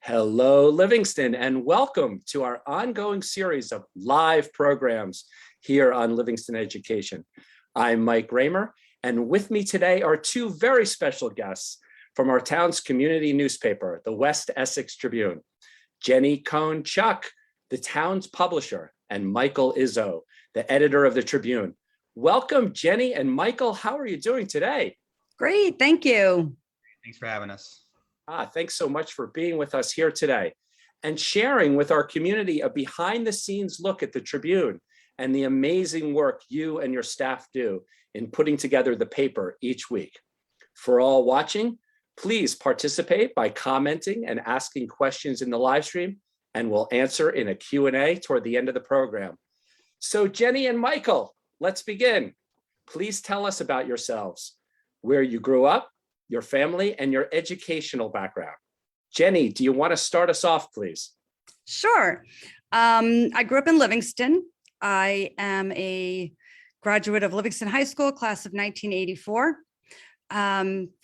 Hello, Livingston, and welcome to our ongoing series of live programs here on Livingston Education. I'm Mike Raymer, and with me today are two very special guests from our town's community newspaper, the West Essex Tribune, Cone Chciuk, the town's publisher, and Michael Izzo, the editor of the Tribune. Welcome, Jenny and Michael. How are you doing today? Great, thank you. Thanks for having us. Thanks so much for being with us here today and sharing with our community a behind the scenes look at the Tribune and the amazing work you and your staff do in putting together the paper each week. For all watching, please participate by commenting and asking questions in the live stream, and we'll answer in a Q&A toward the end of the program. So Jenny and Michael, let's begin. Please tell us about yourselves, where you grew up, your family, and your educational background. Jenny, do you want to start us off, please? Sure. I grew up in Livingston. I am a graduate of Livingston High School, class of 1984.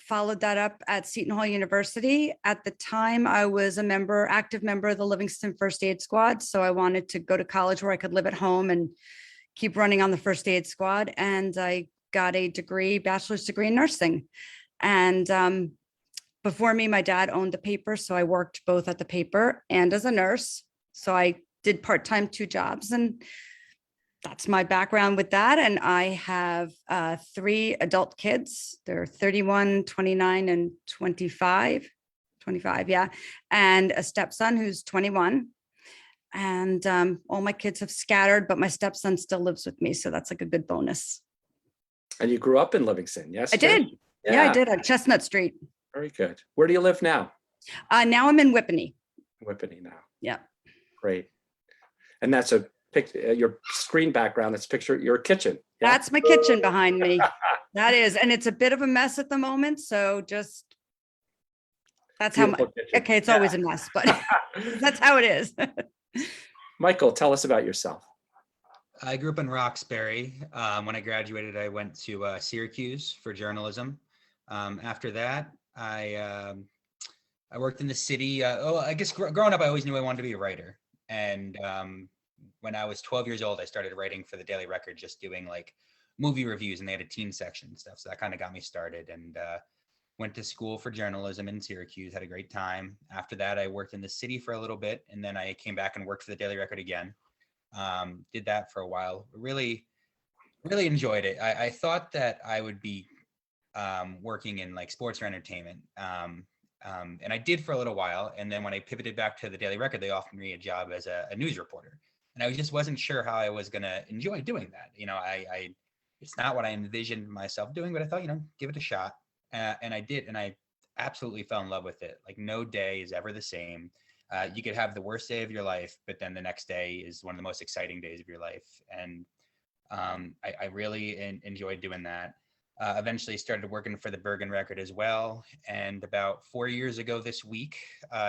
Followed that up at Seton Hall University. At the time, I was a active member of the Livingston First Aid Squad. So I wanted to go to college where I could live at home and keep running on the First Aid Squad. And I got a bachelor's degree in nursing. And before me, my dad owned the paper. So I worked both at the paper and as a nurse. So I did part-time 2 jobs, and that's my background with that. And I have 3 adult kids. They're 31, 29, and 25, yeah. And a stepson who's 21. And all my kids have scattered, but my stepson still lives with me. So that's like a good bonus. And you grew up in Livingston, yes? I did. Yeah, I did on Chestnut Street. Very good. Where do you live now? Now I'm in Whippany. Whippany now. Yeah. Great. And that's your screen background. That's picture your kitchen. Yeah? That's my kitchen behind me. That is, and it's a bit of a mess at the moment. So just that's Beautiful how much. kitchen. Okay, it's always a mess, but that's how it is. Michael, tell us about yourself. I grew up in Roxbury. When I graduated, I went to Syracuse for journalism. After that, I worked in the city. I guess growing up, I always knew I wanted to be a writer. And when I was 12 years old, I started writing for the Daily Record, just doing like movie reviews, and they had a teen section and stuff. So that kind of got me started, and went to school for journalism in Syracuse, had a great time. After that, I worked in the city for a little bit, and then I came back and worked for the Daily Record again. Did that for a while. Really enjoyed it. I thought that I would be working in like sports or entertainment. And I did for a little while. And then when I pivoted back to the Daily Record, they offered me a job as a news reporter. And I just wasn't sure how I was going to enjoy doing that. You know, it's not what I envisioned myself doing, but I thought, give it a shot. And I did. And I absolutely fell in love with it. Like no day is ever the same. You could have the worst day of your life, but then the next day is one of the most exciting days of your life. And I really enjoyed doing that. Eventually started working for the Bergen Record as well. And about 4 years ago this week,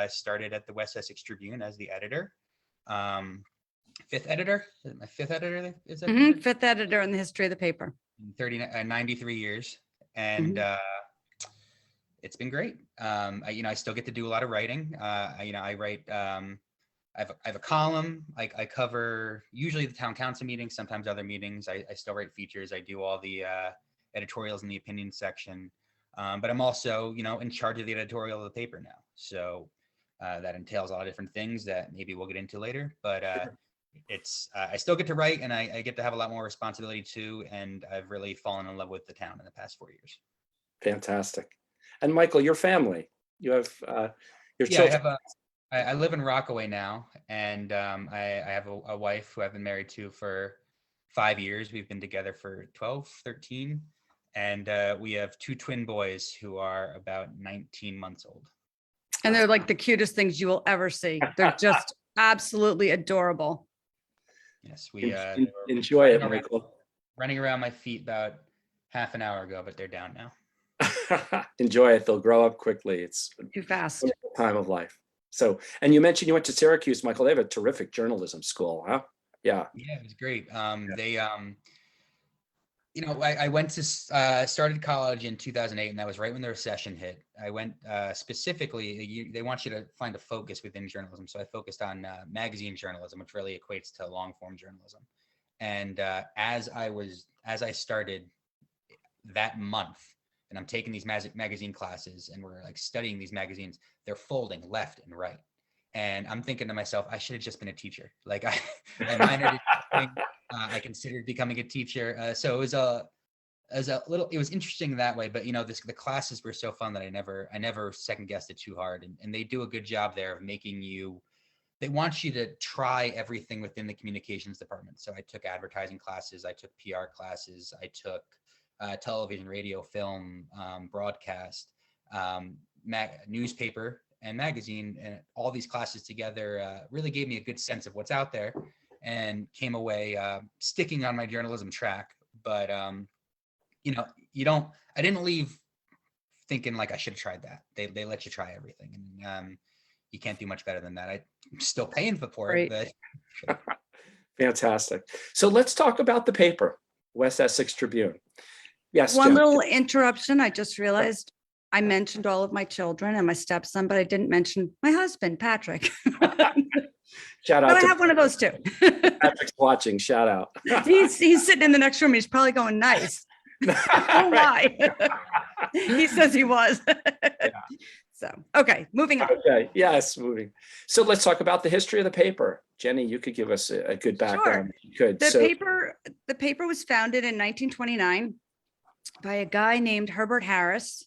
started at the West Essex Tribune as the editor. 5th editor? Is it my 5th editor? Is that 5th editor in the history of the paper. 93 years. And it's been great. I still get to do a lot of writing. I write, I have a column. I cover usually the town council meetings, sometimes other meetings. I still write features. I do all the editorials in the opinion section. But I'm also, in charge of the editorial of the paper now. So that entails a lot of different things that maybe we'll get into later. But it's I still get to write, and I get to have a lot more responsibility too. And I've really fallen in love with the town in the past 4 years. Fantastic. And Michael, your family, you have your children. I live in Rockaway now, and I have a wife who I've been married to for 5 years. We've been together for 12, 13, and we have 2 twin boys who are about 19 months old. And they're like the cutest things you will ever see. They're just absolutely adorable. Yes, we enjoy it, Michael. Running around my feet about half an hour ago, but they're down now. Enjoy it. They'll grow up quickly. It's too fast. A time of life. So, and you mentioned you went to Syracuse, Michael. They have a terrific journalism school, huh? Yeah. Yeah, it was great. I went to started college in 2008, and that was right when the recession hit. I went specifically, they want you to find a focus within journalism. So I focused on magazine journalism, which really equates to long form journalism. And as I started that month, and I'm taking these magazine classes, and we're like studying these magazines, they're folding left and right. And I'm thinking to myself, I should have just been a teacher. Like I minored in I considered becoming a teacher. So it was interesting that way, but the classes were so fun that I never second guessed it too hard. And they do a good job there of they want you to try everything within the communications department. So I took advertising classes, I took PR classes, I took television, radio, film, broadcast, newspaper and magazine, and all these classes together really gave me a good sense of what's out there, and came away sticking on my journalism track. But I didn't leave thinking like I should have tried that. They let you try everything, and you can't do much better than that. I'm still paying for it, but Fantastic. So let's talk about the paper, West Essex Tribune. Yes. One Jen. little interruption. I just realized I mentioned all of my children and my stepson, but I didn't mention my husband, Patrick. Shout out. But I to have one of those too. Patrick's watching. Shout out. He's sitting in the next room. He's probably going, nice. Oh, why? He says he was. Yeah. So, okay, moving on. Okay. Yes, moving. So let's talk about the history of the paper. Jenny, you could give us a good background. Sure. You could. The paper was founded in 1929 by a guy named Herbert Harris.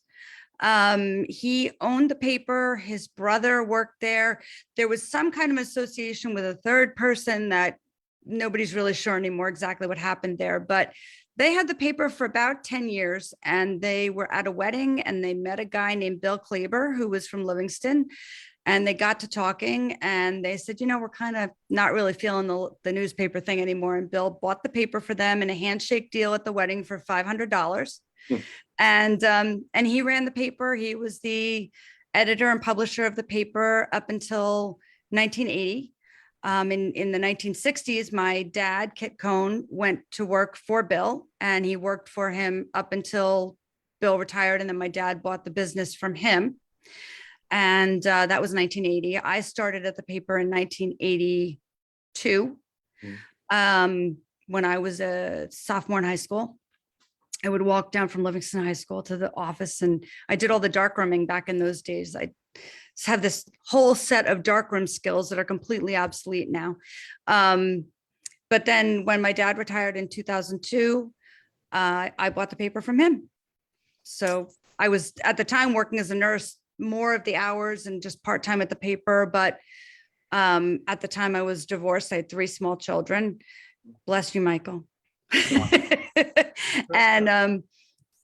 He owned the paper. His brother worked there. There was some kind of association with a third person that nobody's really sure anymore exactly what happened there, but they had the paper for about 10 years, and they were at a wedding, and they met a guy named Bill Kleber, who was from Livingston, and they got to talking, and they said, we're kind of not really feeling the newspaper thing anymore. And Bill bought the paper for them in a handshake deal at the wedding for $500. And he ran the paper. He was the editor and publisher of the paper up until 1980. In the 1960s, my dad, Kit Cone, went to work for Bill, and he worked for him up until Bill retired. And then my dad bought the business from him. And that was 1980. I started at the paper in 1982 when I was a sophomore in high school. I would walk down from Livingston High School to the office, and I did all the darkrooming back in those days. I have this whole set of darkroom skills that are completely obsolete now. But then when my dad retired in 2002, I bought the paper from him. So I was at the time working as a nurse, more of the hours and just part-time at the paper. But at the time I was divorced. I had 3 small children. Bless you, Michael. And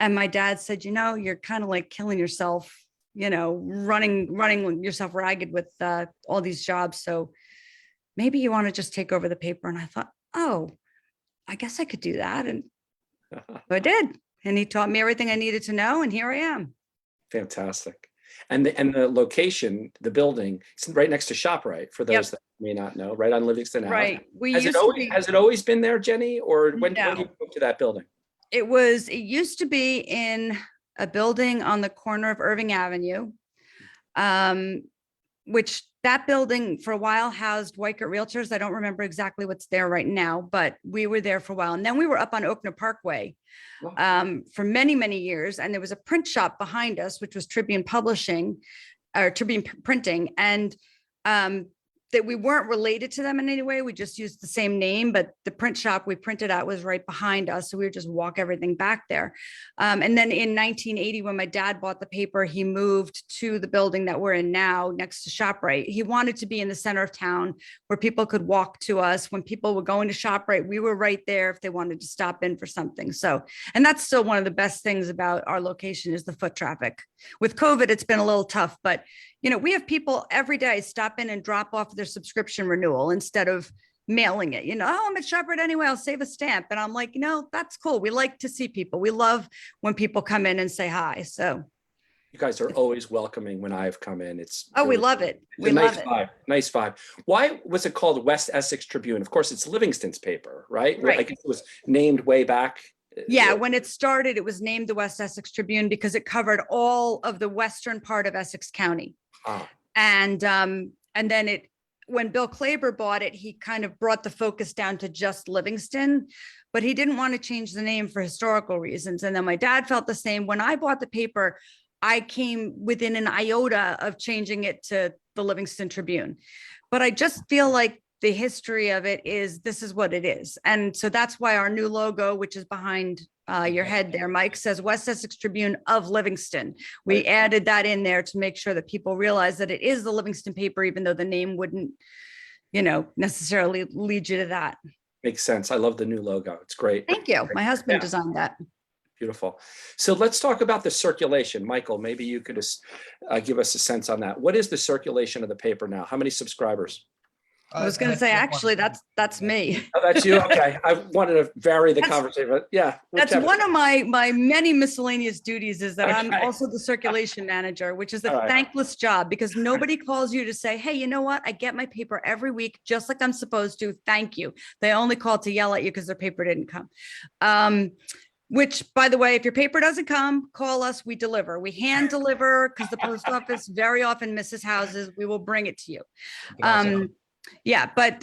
my dad said, you're kind of like killing yourself, running yourself ragged with all these jobs. So maybe you want to just take over the paper. And I thought, oh, I guess I could do that. And so I did. And he taught me everything I needed to know. And here I am. Fantastic. And the location, the building, it's right next to ShopRite, for those that may not know, right on Livingston Ave. Right. Has it always been there, Jenny? Or when did you move to that building? It used to be in a building on the corner of Irving Avenue, which that building for a while housed Weichert Realtors. I don't remember exactly what's there right now, but we were there for a while. And then we were up on Oakner Parkway for many, many years. And there was a print shop behind us, which was Tribune Publishing or Tribune Printing. And that we weren't related to them in any way. We just used the same name, but the print shop we printed at was right behind us. So we would just walk everything back there. And then in 1980, when my dad bought the paper, he moved to the building that we're in now next to ShopRite. He wanted to be in the center of town where people could walk to us. When people were going to ShopRite, we were right there if they wanted to stop in for something. So, and that's still one of the best things about our location is the foot traffic. With COVID, it's been a little tough, but we have people every day stop in and drop off their subscription renewal instead of mailing it. Oh, I'm at ShopRite anyway, I'll save a stamp. And I'm like, that's cool. We like to see people. We love when people come in and say hi. So you guys are always welcoming when I've come in. We love it. We love it. Nice vibe. Why was it called West Essex Tribune? Of course, it's Livingston's paper, right? Right. I guess it was named way back Yeah, when it started, it was named the West Essex Tribune because it covered all of the western part of Essex County. Ah, And then when Bill Klaber bought it, he kind of brought the focus down to just Livingston, but he didn't want to change the name for historical reasons. And then my dad felt the same. When I bought the paper, I came within an iota of changing it to the Livingston Tribune. But I just feel like the history of it is, this is what it is. And so that's why our new logo, which is behind your head there, Mike, says West Essex Tribune of Livingston. We Right. added that in there to make sure that people realize that it is the Livingston paper, even though the name wouldn't, necessarily lead you to that. makes sense. I love the new logo. It's great. Thank you. My husband Yeah. designed that. Beautiful. So let's talk about the circulation. Michael, maybe you could give us a sense on that. What is the circulation of the paper now? How many subscribers? I was going to say, actually, that's me. Oh, that's you? Okay. I wanted to vary the conversation, but yeah. That's whichever. one of my many miscellaneous duties, is that I'm Okay. also the circulation manager, which is a All right. thankless job because nobody calls you to say, hey, you know what? I get my paper every week, just like I'm supposed to. Thank you. They only call to yell at you because their paper didn't come. Which, by the way, if your paper doesn't come, call us, we deliver. We hand deliver because the post office very often misses houses. We will bring it to you. Yeah, but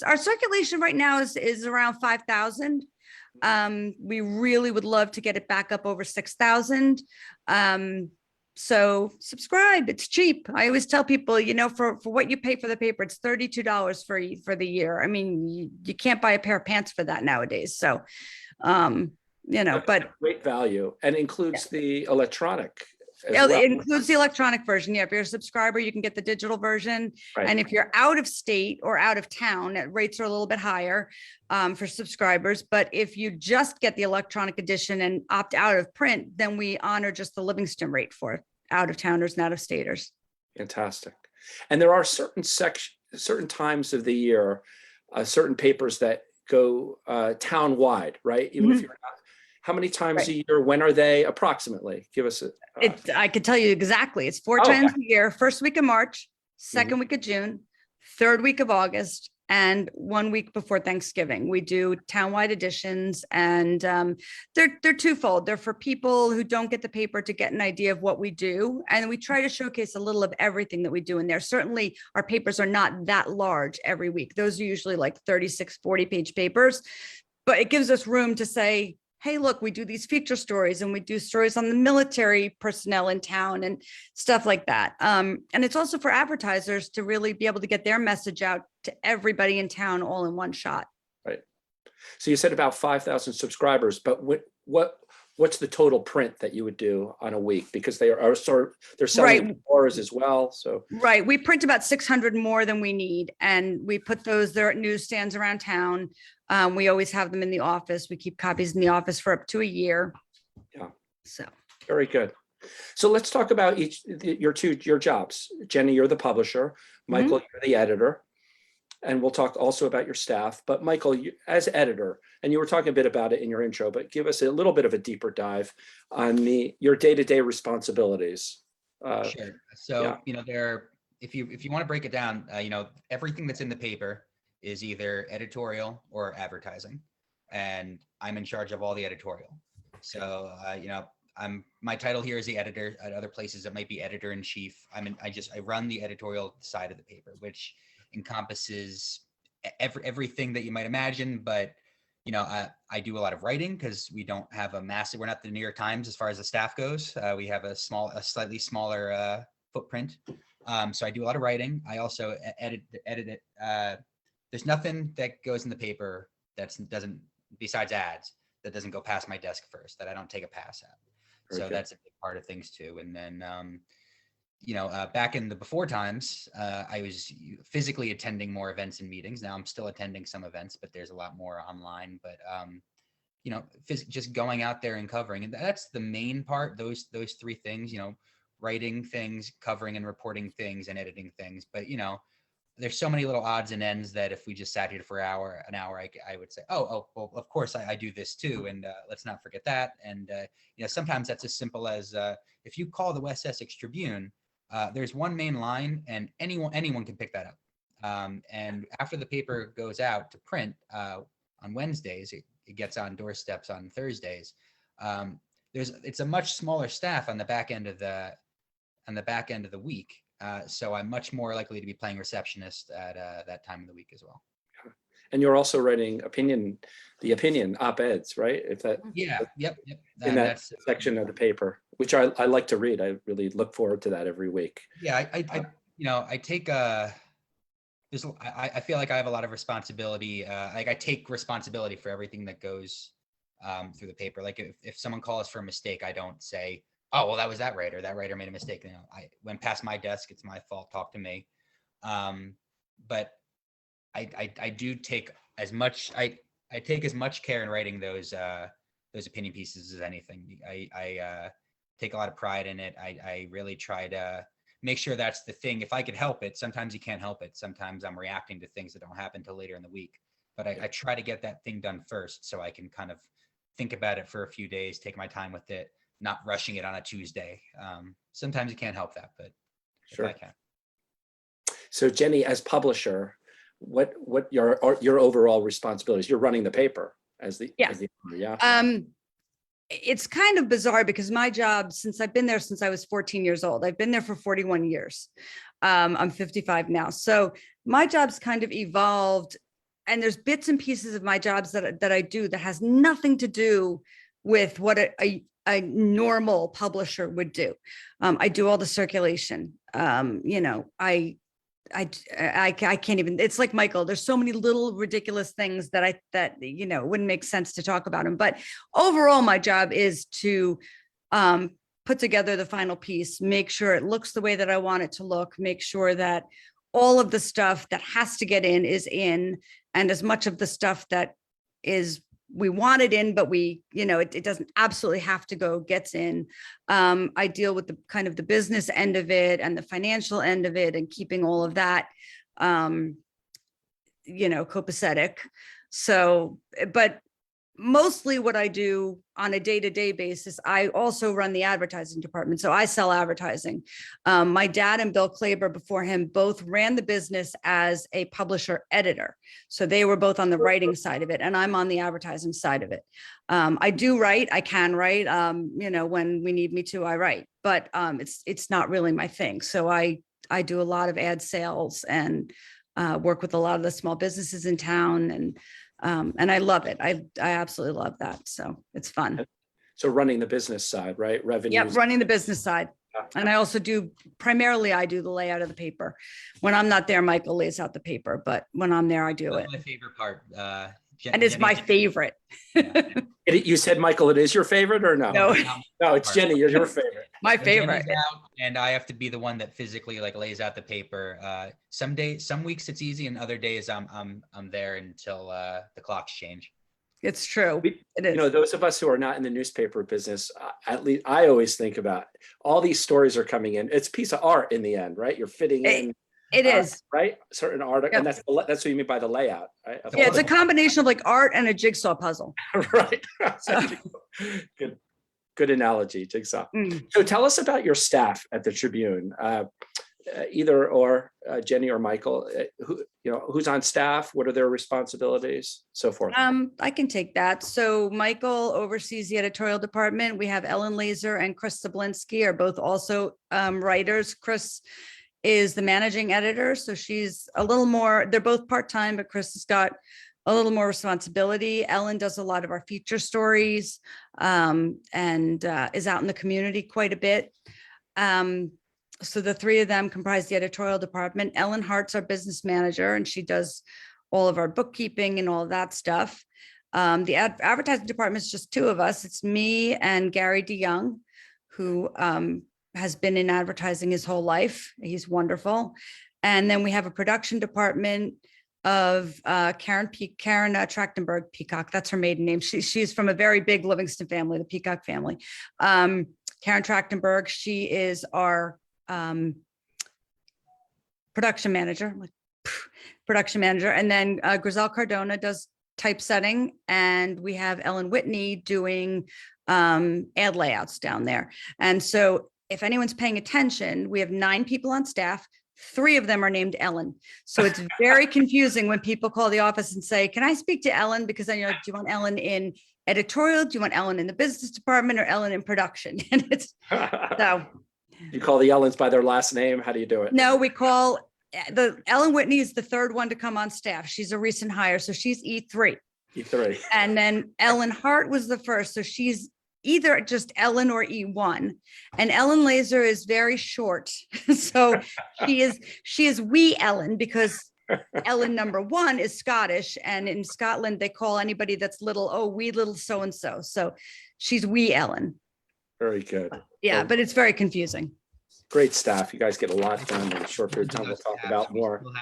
our circulation right now is around 5,000. We really would love to get it back up over 6,000. So subscribe, it's cheap. I always tell people, for what you pay for the paper, it's $32 for the year. I mean, you can't buy a pair of pants for that nowadays. So, but Great value, and includes the electronic as it well. includes the electronic version. Yeah, if you're a subscriber, you can get the digital version. Right. And if you're out of state or out of town, rates are a little bit higher for subscribers. But if you just get the electronic edition and opt out of print, then we honor just the Livingston rate for out of towners and out of staters. Fantastic. And there are certain times of the year, certain papers that go town-wide, right? Even if you're not. How many times a year? When are they approximately? Give us a. I could tell you exactly. It's 4 times a year: first week of March, second week of June, third week of August, and 1 week before Thanksgiving. We do townwide editions, and they're twofold. They're for people who don't get the paper to get an idea of what we do, and we try to showcase a little of everything that we do in there. Certainly, our papers are not that large every week. Those are usually like 36, 40-page papers, but it gives us room to say, hey, look, we do these feature stories and we do stories on the military personnel in town and stuff like that. And it's also for advertisers to really be able to get their message out to everybody in town all in one shot. Right. So you said about 5,000 subscribers, but what's the total print that you would do on a week? Because they're selling stores as well. So right, we print about 600 more than we need, and we put those there at newsstands around town. We always have them in the office. We keep copies in the office for up to a year. Yeah. So very good. So let's talk about your jobs. Jenny, you're the publisher. Michael, you're the editor. And we'll talk also about your staff. But Michael, as editor, and you were talking a bit about it in your intro, but give us a little bit of a deeper dive on your day-to-day responsibilities. Sure. So, if you want to break it down, everything that's in the paper is either editorial or advertising, and I'm in charge of all the editorial. So, my title here is the editor. At other places, it might be editor in chief. I run the editorial side of the paper, which encompasses everything that you might imagine. But I do a lot of writing because we don't have we're not the New York Times as far as the staff goes. We have a slightly smaller footprint. So I do a lot of writing. I also edit it. There's nothing that goes in the paper besides ads that doesn't go past my desk first, that I don't take a pass at. So that's a big part of things too. And then, back in the before times, I was physically attending more events and meetings. Now I'm still attending some events, but there's a lot more online. But just going out there and covering, and that's the main part. Those three things, writing things, covering and reporting things, and editing things. But there's so many little odds and ends that if we just sat here for an hour, I would say, well, of course I do this too. And let's not forget that. And, sometimes that's as simple as if you call the West Essex Tribune, there's one main line and anyone can pick that up. And after the paper goes out to print on Wednesdays, it gets on doorsteps on Thursdays. It's a much smaller staff on the back end of the week. So I'm much more likely to be playing receptionist at that time of the week as well. And you're also writing the opinion op-eds, right? If that, Yeah, yep. in that section of the paper, which I like to read. I really look forward to that every week. Yeah, I take I feel like I have a lot of responsibility. Like I take responsibility for everything that goes through the paper. Like if someone calls for a mistake, I don't say, oh, well, that was that writer. That writer made a mistake. You know, I went past my desk. It's my fault. Talk to me. But I do take as much. I take as much care in writing those opinion pieces as anything. I take a lot of pride in it. I really try to make sure that's the thing. If I could help it, sometimes you can't help it. Sometimes I'm reacting to things that don't happen till later in the week. But I try to get that thing done first so I can kind of think about it for a few days, take my time with it, not rushing it on a Tuesday. Sometimes you can't help that, but Sure. if I can. So Jenny, as publisher, what your overall responsibilities? You're running the paper as the yeah. It's kind of bizarre because my job, since I've been there since I was 14 years old, I've been there for 41 years. I'm 55 now. So my job's kind of evolved, and there's bits and pieces of my jobs that I do that has nothing to do with what a normal publisher would do. I do all the circulation. I can't even, it's like Michael, there's so many little ridiculous things that wouldn't make sense to talk about them. But overall, my job is to put together the final piece, make sure it looks the way that I want it to look, make sure that all of the stuff that has to get in is in, and as much of the stuff that is we want it in, but it doesn't absolutely have to go, gets in. I deal with the kind of the business end of it and the financial end of it and keeping all of that, copacetic. So, but mostly what I do on a day-to-day basis, I also run the advertising department. So I sell advertising. My dad and Bill Klaber before him both ran the business as a publisher editor. So they were both on the writing side of it, and I'm on the advertising side of it. I do write, I can write, when we need me to, I write, but it's not really my thing. So I do a lot of ad sales and work with a lot of the small businesses in town, and I love it. I absolutely love that. So it's fun. So running the business side, right? Revenues. Yep, running the business side. And I also primarily I do the layout of the paper. When I'm not there, Michael lays out the paper, but when I'm there, I do it. My favorite part. And it's my favorite. You said, Michael, it is your favorite or no? No, it's Jenny, you're your favorite. My favorite. And I have to be the one that physically lays out the paper. Some weeks it's easy, and other days I'm there until the clocks change. It's true. It is. Those of us who are not in the newspaper business, at least I always think about all these stories are coming in. It's a piece of art in the end, right? You're fitting in. It is, right? Certain art, yep. And that's what you mean by the layout, right? Yeah, it's a combination of art and a jigsaw puzzle. Right. So. Good analogy, jigsaw. So tell us about your staff at the Tribune, either or Jenny or Michael. Who's on staff? What are their responsibilities? So forth. I can take that. So Michael oversees the editorial department. We have Ellen Laser and Chris Sablinski are both also writers. Chris is the managing editor. So she's a little more, they're both part-time, but Chris has got a little more responsibility. Ellen does a lot of our feature stories and is out in the community quite a bit. So the three of them comprise the editorial department. Ellen Hart's our business manager, and she does all of our bookkeeping and all of that stuff. The advertising department is just two of us. It's me and Gary DeYoung, who has been in advertising his whole life. He's wonderful. And then we have a production department of Karen Trachtenberg Peacock. That's her maiden name. She's from a very big Livingston family, the Peacock family. Karen Trachtenberg, she is our production manager. And then Grizel Cardona does typesetting, and we have Ellen Whitney doing ad layouts down there. And so if anyone's paying attention, we have 9 people on staff. 3 of them are named Ellen. So it's very confusing when people call the office and say, can I speak to Ellen? Because then you're like, do you want Ellen in editorial? Do you want Ellen in the business department or Ellen in production? And it's so. You call the Ellens by their last name? How do you do it? No, we call the Ellen Whitney is the 3rd one to come on staff. She's a recent hire. So she's E3. E3. And then Ellen Hart was the first. So she's either just Ellen or E1. And Ellen Laser is very short. So she is wee Ellen because Ellen number 1 is Scottish. And in Scotland, they call anybody that's little, oh, wee little so-and-so. So she's wee Ellen. Very good. Yeah, Well, but it's very confusing. great staff. You guys get a lot done in a short period of time. We'll talk about more. We'll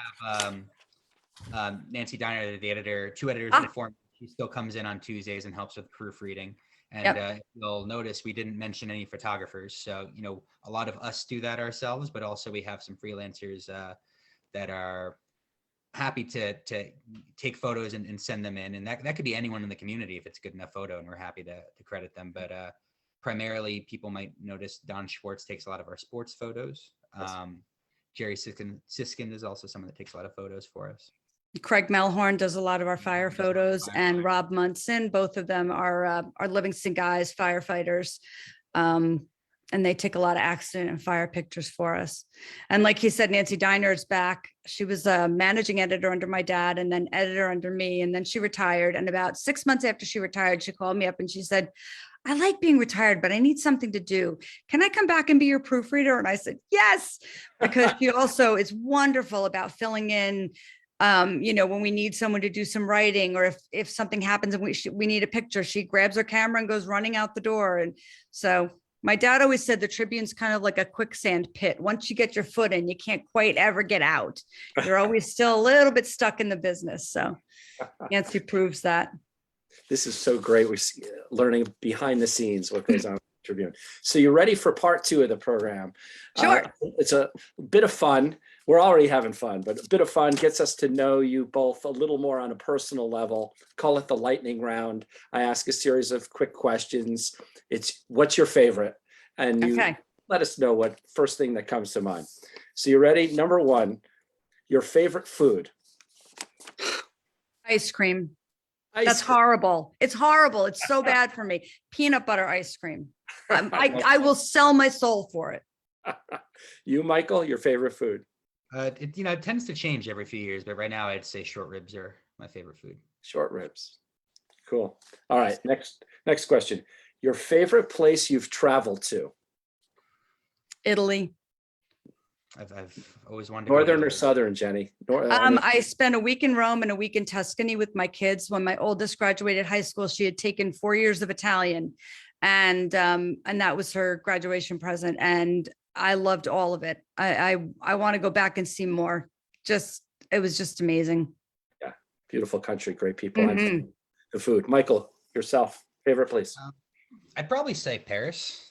have Nancy Diner, the editor, 2 editors in the form. She still comes in on Tuesdays and helps with proofreading. And you'll notice we didn't mention any photographers. So, you know, a lot of us do that ourselves, but also we have some freelancers that are happy to take photos and send them in. And that could be anyone in the community if it's a good enough photo, and we're happy to credit them. But primarily, people might notice Don Schwartz takes a lot of our sports photos. Jerry Siskin is also someone that takes a lot of photos for us. Craig Melhorn does a lot of our fire photos, and Rob Munson. Both of them are Livingston guys, firefighters. And they take a lot of accident and fire pictures for us. And like he said, Nancy Diner is back. She was a managing editor under my dad and then editor under me. And then she retired. And about 6 months after she retired, she called me up and she said, I like being retired, but I need something to do. Can I come back and be your proofreader? And I said, yes, because she also is wonderful about filling in, you know, when we need someone to do some writing, or if something happens and we need a picture, she grabs her camera and goes running out the door. And so my dad always said the Tribune's kind of like a quicksand pit. Once you get your foot in, you can't quite ever get out. You're always still a little bit stuck in the business. So Nancy proves that. This is so great. We're learning behind the scenes what goes on with the Tribune. So you're ready for part 2 of the program. Sure. It's a bit of fun. We're already having fun, but a bit of fun gets us to know you both a little more on a personal level. Call it the lightning round. I ask a series of quick questions. It's what's your favorite? And you let us know what first thing that comes to mind. So you ready? Number 1, your favorite food. Ice cream. Ice That's cream. horrible. It's horrible. It's so bad for me. Peanut butter ice cream. I will sell my soul for it. You, Michael, your favorite food? It tends to change every few years, but right now I'd say short ribs are my favorite food. Short ribs. Cool. All right. Next question. Your favorite place you've traveled to? Italy. I've always wanted to Northern go or southern, Jenny? I spent a week in Rome and a week in Tuscany with my kids. When my oldest graduated high school, she had taken 4 years of Italian, and that was her graduation present. And I loved all of it. I want to go back and see more. It was just amazing. Yeah, beautiful country, great people. And the food. Michael, yourself, favorite place? I'd probably say Paris.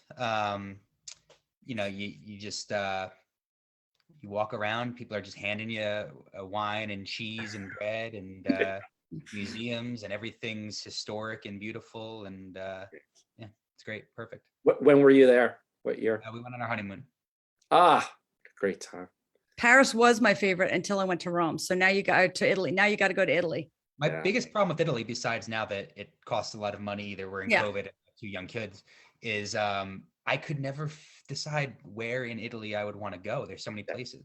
You just you walk around, people are just handing you a wine and cheese and bread and museums, and everything's historic and beautiful, and yeah, it's great, perfect. When were you there? What year? We went on our honeymoon. Great time. Paris was my favorite until I went to Rome. So now you got to Italy. Now you got to go to Italy. My biggest problem with Italy, besides now that it costs a lot of money, either we're in COVID and 2 young kids, is I could never decide where in Italy I would want to go. There's so many places.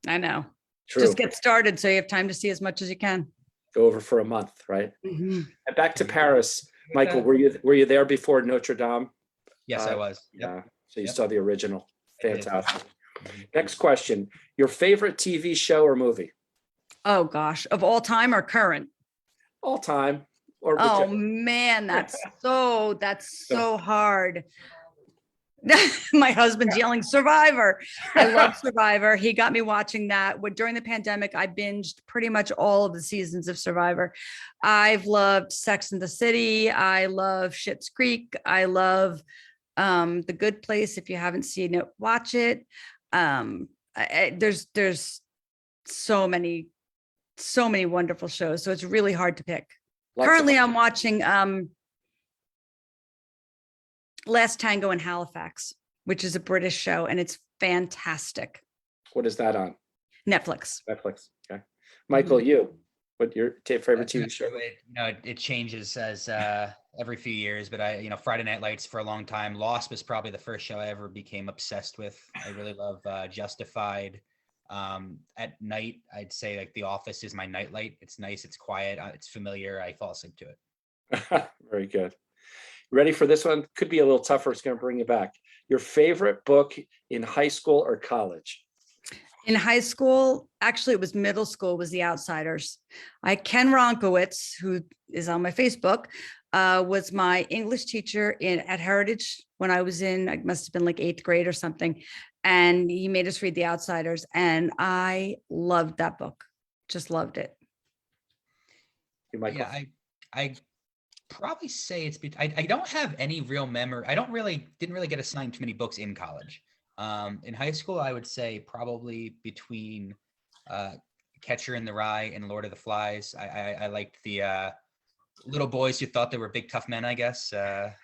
I know. True. Just get started so you have time to see as much as you can. Go over for a month, right? Mm-hmm. And back to Paris. Michael, were you there before Notre Dame? Yes, I was. Yeah. So you saw the original. Fantastic. Mm-hmm. Next question. Your favorite TV show or movie? Oh gosh, of all time or current? All time. Or Oh man, that's so hard. My husband's yelling Survivor. I love Survivor. He got me watching that. During the pandemic, I binged pretty much all of the seasons of Survivor. I've loved Sex and the City. I love Schitt's Creek. I love The Good Place. If you haven't seen it, watch it. There's so many wonderful shows. So it's really hard to pick. Currently, I'm watching Last Tango in Halifax, which is a British show, and it's fantastic. What is that on? Netflix. Netflix. Okay. Michael, what your favorite TV show? It changes as every few years, but Friday Night Lights for a long time. Lost was probably the first show I ever became obsessed with. I really love Justified. At night, I'd say like The Office is my nightlight. It's nice, it's quiet, it's familiar. I fall asleep to it. Very good. Ready for this one? Could be a little tougher. It's going to bring you back. Your favorite book in high school or college? In high school, actually, it was middle school, was The Outsiders. Ken Ronkowitz, who is on my Facebook, was my English teacher at Heritage when I must have been like 8th grade or something. And he made us read The Outsiders. And I loved that book. Just loved it. You, Michael? Yeah, I probably say I don't have any real memory. Didn't really get assigned too many books in college. In high school, I would say probably between Catcher in the Rye and Lord of the Flies. I liked the little boys who thought they were big tough men, I guess. But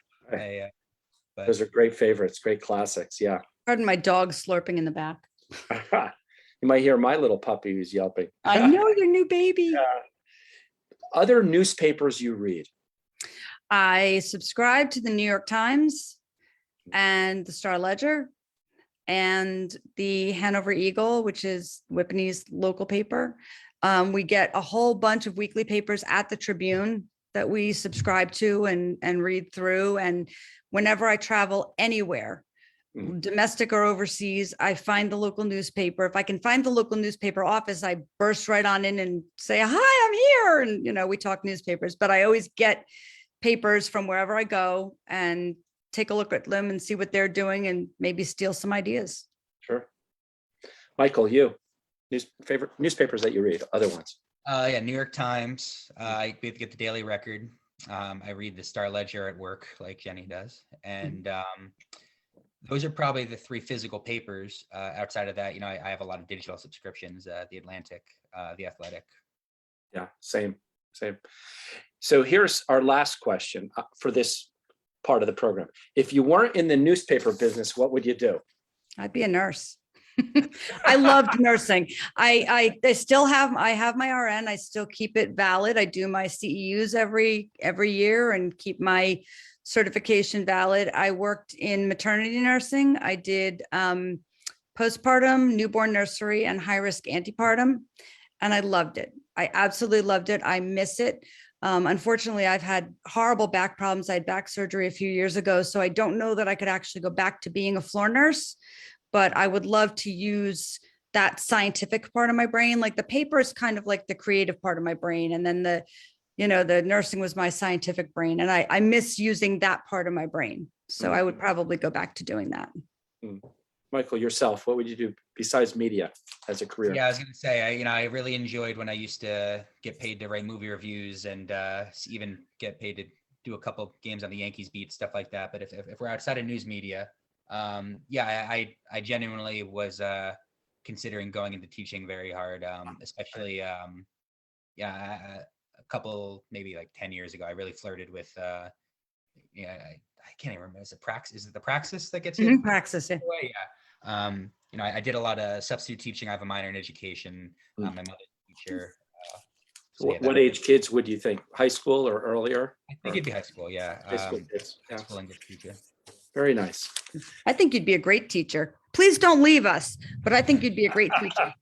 those are great favorites, great classics. Yeah. Pardon my dog slurping in the back. You might hear my little puppy who's yelping. I know, your new baby. Other newspapers you read? I subscribe to the New York Times and the Star Ledger and the Hanover Eagle, which is Whippany's local paper. We get a whole bunch of weekly papers at the Tribune that we subscribe to and read through. And whenever I travel anywhere, domestic or overseas, I find the local newspaper. If I can find the local newspaper office, I burst right on in and say, hi, I'm here. And, we talk newspapers, but I always get papers from wherever I go and take a look at them and see what they're doing and maybe steal some ideas. Sure. Michael, favorite newspapers that you read, other ones? Yeah, New York Times. I get the Daily Record. I read the Star Ledger at work like Jenny does. And those are probably the 3 physical papers. Outside of that, I have a lot of digital subscriptions, the Atlantic, the Athletic. Yeah, same. So here's our last question for this part of the program. If you weren't in the newspaper business, what would you do? I'd be a nurse. I loved nursing. I have my RN. I still keep it valid. I do my CEUs every year and keep my certification valid. I worked in maternity nursing. I did postpartum, newborn nursery, and high risk antepartum, and I loved it. I absolutely loved it. I miss it. Unfortunately, I've had horrible back problems. I had back surgery a few years ago, so I don't know that I could actually go back to being a floor nurse, but I would love to use that scientific part of my brain. Like the paper is kind of like the creative part of my brain. And then the nursing was my scientific brain. And I miss using that part of my brain. So I would probably go back to doing that. Michael, yourself, what would you do besides media as a career? Yeah, I was going to say, I really enjoyed when I used to get paid to write movie reviews and even get paid to do a couple games on the Yankees beat, stuff like that. But if we're outside of news media, I genuinely was considering going into teaching very hard, especially, a couple, maybe like 10 years ago, I really flirted with, I can't even remember. Is it the praxis that gets you? Praxis, yeah. Yeah. I did a lot of substitute teaching. I have a minor in education. My mother's a teacher. What age kids would you think? High school or earlier? I think it'd be high school. Yeah. High school kids. High school English teacher. Very nice. I think you'd be a great teacher. Please don't leave us, but I think you'd be a great teacher.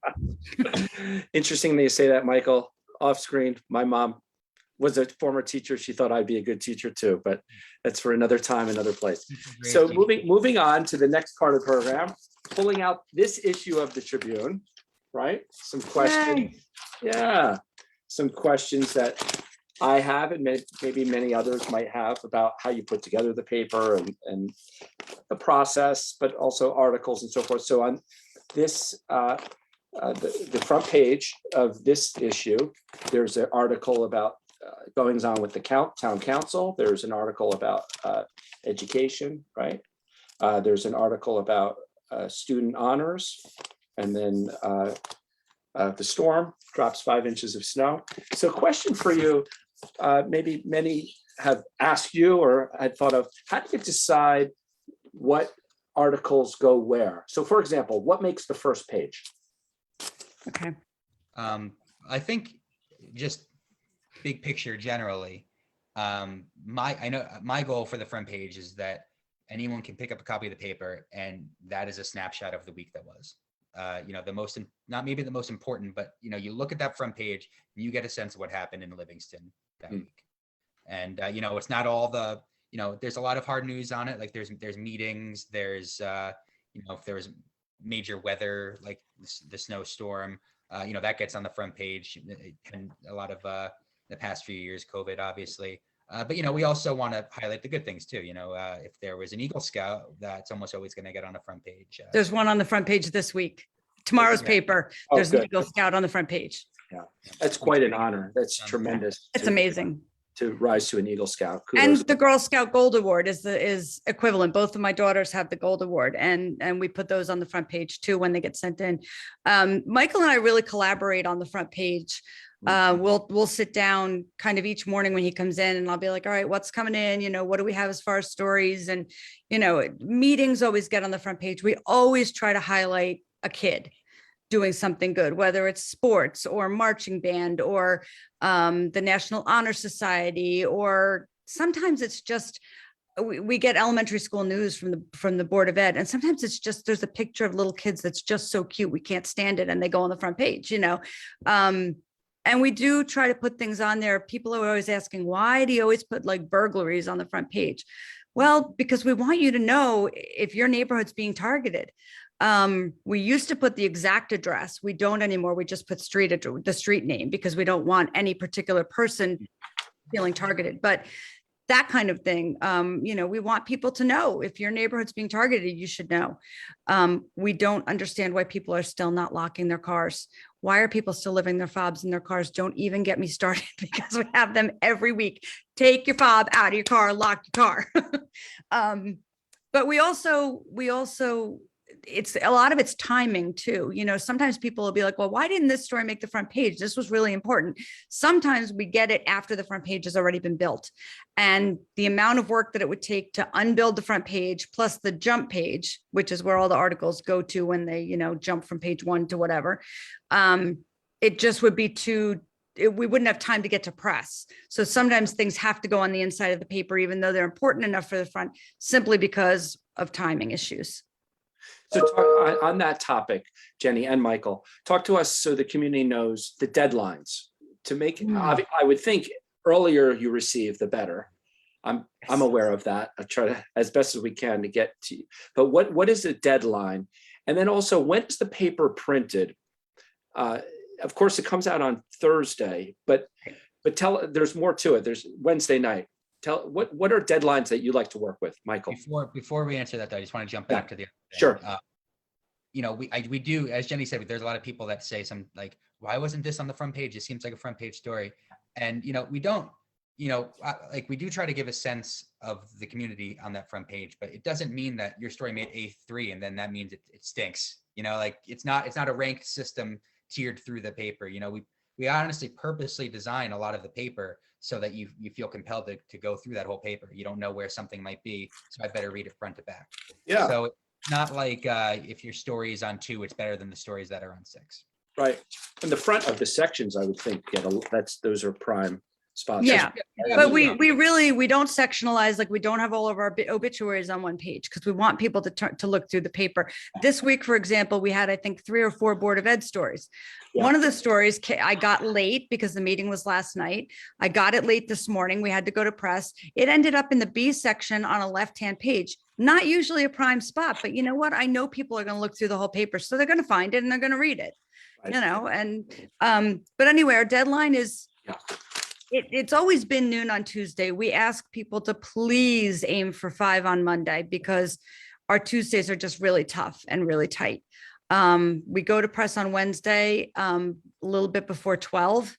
Interesting that you say that, Michael. Off screen, my mom was a former teacher. She thought I'd be a good teacher too, but that's for another time, another place. So moving on to the next part of the program, pulling out this issue of the Tribune, right? Some questions. Yay. Yeah. Some questions that I have and maybe many others might have about how you put together the paper and the process, but also articles and so forth. So on this, the front page of this issue, there's an article about goings on with the town council. There's an article about education, right? There's an article about student honors, and then the storm drops 5 inches of snow. So question for you, maybe many have asked you or had thought of, how do you decide what articles go where? So for example, what makes the first page? Okay. I think just big picture generally, I know my goal for the front page is that anyone can pick up a copy of the paper and that is a snapshot of the week that was. Not maybe the most important, but you look at that front page and you get a sense of what happened in Livingston that week. And it's not all there's a lot of hard news on it. Like there's meetings, there's if there was major weather like the snowstorm, that gets on the front page, and a lot of the past few years, COVID obviously. But we also want to highlight the good things too. If there was an Eagle Scout, that's almost always going to get on the front page. There's one on the front page this week. Tomorrow's paper, there's an Eagle Scout on the front page. Yeah, that's quite an honor. That's tremendous. It's amazing. To rise to an Eagle Scout. And the Girl Scout Gold Award is equivalent. Both of my daughters have the Gold Award, and we put those on the front page too when they get sent in. Michael and I really collaborate on the front page. We'll sit down kind of each morning when he comes in, and I'll be like, all right, what's coming in? What do we have as far as stories? And, meetings always get on the front page. We always try to highlight a kid doing something good, whether it's sports or marching band or the National Honor Society, or sometimes it's just, we get elementary school news from the Board of Ed. And sometimes it's just, there's a picture of little kids that's just so cute. We can't stand it. And they go on the front page, and we do try to put things on there. People are always asking, why do you always put like burglaries on the front page? Well, because we want you to know if your neighborhood's being targeted. We used to put the exact address. We don't anymore. We just put the street name, because we don't want any particular person feeling targeted. But that kind of thing, we want people to know if your neighborhood's being targeted, you should know. We don't understand why people are still not locking their cars. Why are people still leaving their fobs in their cars? Don't even get me started, because we have them every week. Take your fob out of your car, lock your car. But we also, it's a lot of it's timing too. Sometimes people will be like, well, why didn't this story make the front page? This was really important. Sometimes we get it after the front page has already been built, and the amount of work that it would take to unbuild the front page plus the jump page, which is where all the articles go to when they, jump from page 1 to whatever. It just would be we wouldn't have time to get to press. So sometimes things have to go on the inside of the paper, even though they're important enough for the front, simply because of timing issues. So on that topic, Jenny and Michael, talk to us so the community knows the deadlines to make. I would think earlier you receive, the better. I'm aware of that. I try to, as best as we can, to get to you. But what is the deadline? And then also, when's the paper printed? Of course, it comes out on Thursday, but there's more to it. There's Wednesday night. What are deadlines that you like to work with, Michael? Before we answer that, though, I just want to jump back to the other thing. Sure. We do, as Jenny said, there's a lot of people that say like, why wasn't this on the front page? It seems like a front page story. And, we don't, we do try to give a sense of the community on that front page, but it doesn't mean that your story made A3 and then that means it stinks. It's not a ranked system tiered through the paper. We honestly purposely design a lot of the paper so that you feel compelled to go through that whole paper. You don't know where something might be, so I better read it front to back. Yeah. So it's not like if your story is on 2, it's better than the stories that are on 6. Right. And the front of the sections, I would think, those are prime spots. Yeah, but we don't sectionalize, like we don't have all of our obituaries on one page, because we want people to look through the paper. This week, for example, we had, I think, 3 or 4 Board of Ed stories. Yeah. One of the stories I got late because the meeting was last night. I got it late this morning. We had to go to press. It ended up in the B section on a left-hand page. Not usually a prime spot, but you know what? I know people are going to look through the whole paper, so they're going to find it and they're going to read it. Right. But anyway, our deadline is. Yeah. It's always been noon on Tuesday. We ask people to please aim for 5 on Monday, because our Tuesdays are just really tough and really tight. We go to press on Wednesday a little bit before 12.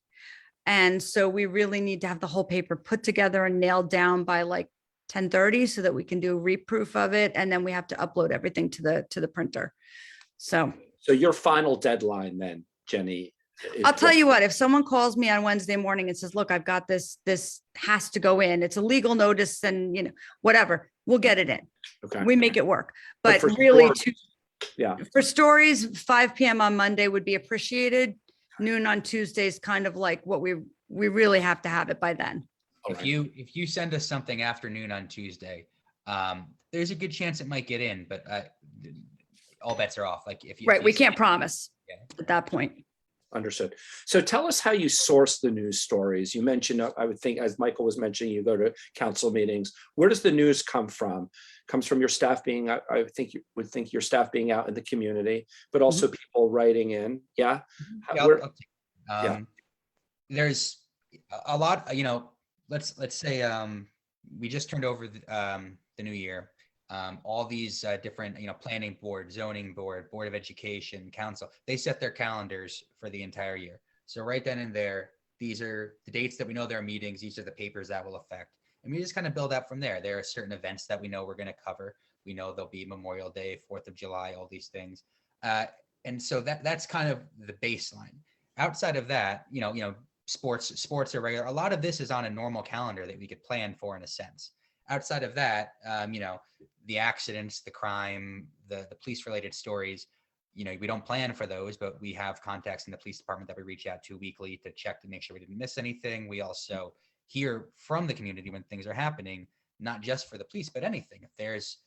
And so we really need to have the whole paper put together and nailed down by like 10:30 so that we can do a reproof of it. And then we have to upload everything to the printer. So your final deadline then, Jenny, I'll tell you what, if someone calls me on Wednesday morning and says, look, I've got this has to go in, it's a legal notice and whatever, we'll get it in. Okay. We make it work. But really Yeah. For stories, 5 p.m. on Monday would be appreciated. Noon on Tuesday is kind of like what we really have to have it by then. If you send us something afternoon on Tuesday, there's a good chance it might get in, but all bets are off. Like if you, Right. if you We can't promise at that point. Understood. So tell us how you source the news stories. You mentioned, I would think, as Michael was mentioning, you go to council meetings. Where does the news come from? Comes from your staff being, I think you would think your staff being out in the community, but also people writing in. Yeah. Yeah, Yeah. There's a lot, let's say we just turned over the new year. All these different, planning board, zoning board, board of education, council, they set their calendars for the entire year. So right then and there, these are the dates that we know there are meetings. These are the papers that will affect. And we just kind of build up from there. There are certain events that we know we're going to cover. We know there'll be Memorial Day, 4th of July, all these things. And so that's kind of the baseline. Outside of that, sports are regular. A lot of this is on a normal calendar that we could plan for in a sense. Outside of that, the accidents, the crime, the police related stories, we don't plan for those, but we have contacts in the police department that we reach out to weekly to check to make sure we didn't miss anything. We also hear from the community when things are happening, not just for the police, but anything. If there's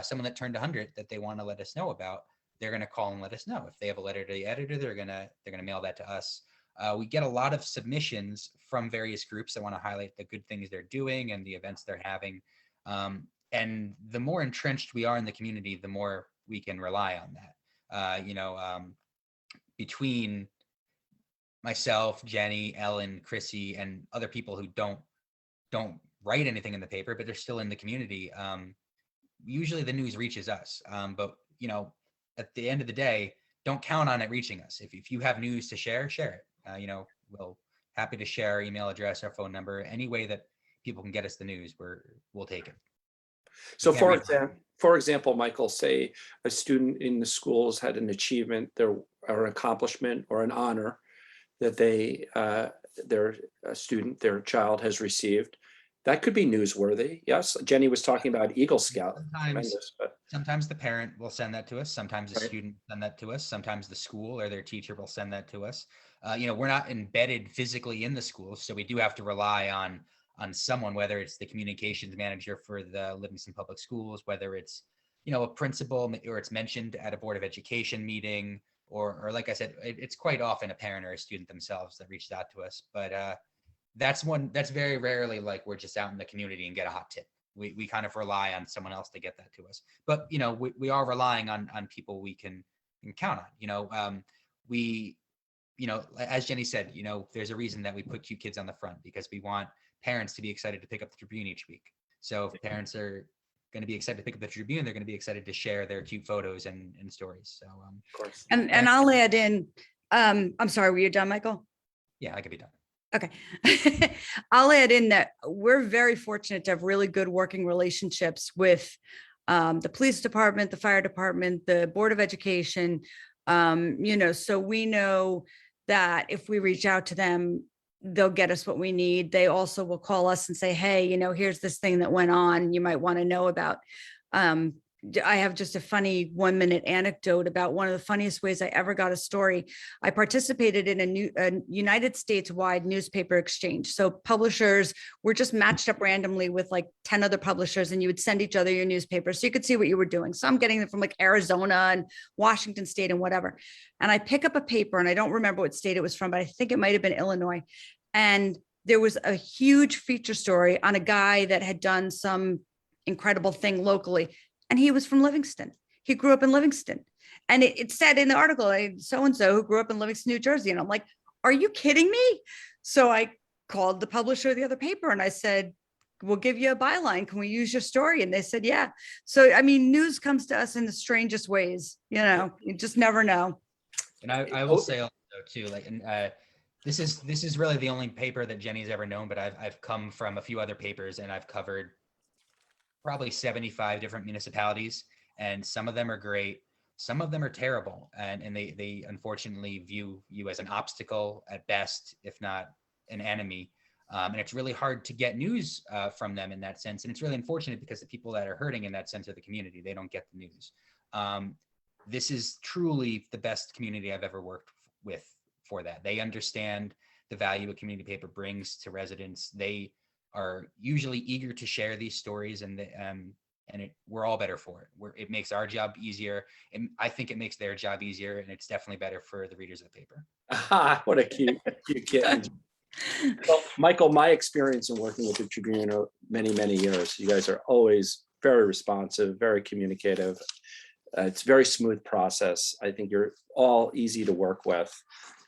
someone that turned 100 that they want to let us know about, they're going to call and let us know. If they have a letter to the editor, they're going to mail that to us. We get a lot of submissions from various groups that want to highlight the good things they're doing and the events they're having. And the more entrenched we are in the community, the more we can rely on that. Between myself, Jenny, Ellen, Chrissy, and other people who don't write anything in the paper, but they're still in the community, usually the news reaches us. But at the end of the day, don't count on it reaching us. If you have news to share it. We'll happy to share our email address, our phone number, any way that people can get us the news, we'll take it. So for example, Michael, say a student in the schools had an achievement or an accomplishment or an honor that their child has received. That could be newsworthy. Yes. Jenny was talking about Eagle Scout. Sometimes the parent will send that to us. Sometimes the student will send that to us. Sometimes the school or their teacher will send that to us. We're not embedded physically in the schools, so we do have to rely on someone, whether it's the communications manager for the Livingston Public Schools, whether it's, a principal or it's mentioned at a Board of Education meeting, or like I said, it's quite often a parent or a student themselves that reached out to us. But that's very rarely like we're just out in the community and get a hot tip. We kind of rely on someone else to get that to us. But, we are relying on people we can count on. As Jenny said, there's a reason that we put cute kids on the front, because we want parents to be excited to pick up the Tribune each week. So if parents are going to be excited to pick up the Tribune, they're going to be excited to share their cute photos and stories. So, of course. And I'll add in, I'm sorry, were you done, Michael? Yeah, I could be done. Okay. I'll add in that we're very fortunate to have really good working relationships with the police department, the fire department, the Board of Education, so we know that if we reach out to them, they'll get us what we need. They also will call us and say, hey, here's this thing that went on, you might want to know about. I have just a funny 1-minute anecdote about one of the funniest ways I ever got a story. I participated in a United States wide newspaper exchange. So publishers were just matched up randomly with like 10 other publishers, and you would send each other your newspaper so you could see what you were doing. So I'm getting them from like Arizona and Washington State and whatever. And I pick up a paper, and I don't remember what state it was from, but I think it might have been Illinois. And there was a huge feature story on a guy that had done some incredible thing locally. And he was from Livingston. He grew up in Livingston. And it said in the article, so-and-so who grew up in Livingston, New Jersey. And I'm like, are you kidding me? So I called the publisher of the other paper and I said, we'll give you a byline. Can we use your story? And they said, yeah. So, news comes to us in the strangest ways. You just never know. And I will say also too, this is really the only paper that Jenny's ever known, but I've come from a few other papers, and I've covered probably 75 different municipalities, and some of them are great, some of them are terrible, and they unfortunately view you as an obstacle at best, if not an enemy. And it's really hard to get news from them in that sense, and it's really unfortunate because the people that are hurting in that sense are the community. They don't get the news. this is truly the best community I've ever worked with for that. They understand the value a community paper brings to residents. They are usually eager to share these stories, and we're all better for it. It makes our job easier, and I think it makes their job easier, and it's definitely better for the readers of the paper. What a cute kitten. Well, Michael, my experience in working with the Tribune are many, many years. You guys are always very responsive, very communicative. It's a very smooth process. I think you're all easy to work with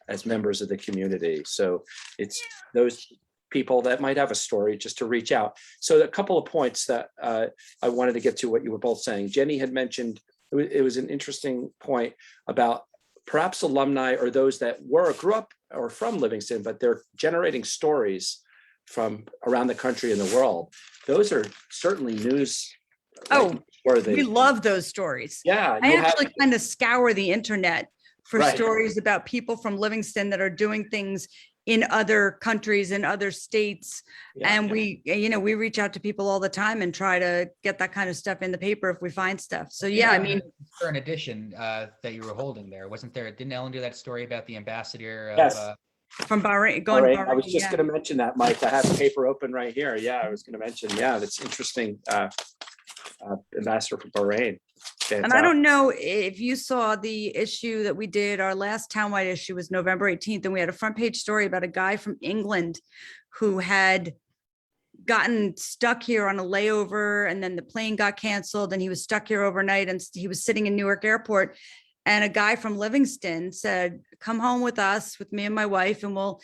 as members of the community. So it's those people that might have a story just to reach out. So a couple of points that I wanted to get to what you were both saying. Jenny had mentioned, it was an interesting point about perhaps alumni or those that grew up or from Livingston, but they're generating stories from around the country and the world. Those are certainly news. Oh, worthy. we love those stories. Yeah. I actually kind of scour the internet for Right. stories about people from Livingston that are doing things in other countries and other states. Yeah. And we reach out to people all the time and try to get that kind of stuff in the paper if we find stuff. So yeah, I mean, for an edition that you were holding there, wasn't there? Didn't Ellen do that story about the ambassador of, Yes. From Bahrain, going to Bahrain. I was Bahrain, just yeah. going to mention that, Mike. I have the paper open right here. Yeah, I was going to mention. Yeah, that's interesting. Ambassador for Bahrain. And I don't know if you saw the issue that we did. Our last townwide issue was November 18th, and we had a front page story about a guy from England who had gotten stuck here on a layover, and then the plane got canceled and he was stuck here overnight, and he was sitting in Newark Airport. And a guy from Livingston said, come home with us, with me and my wife, and we'll,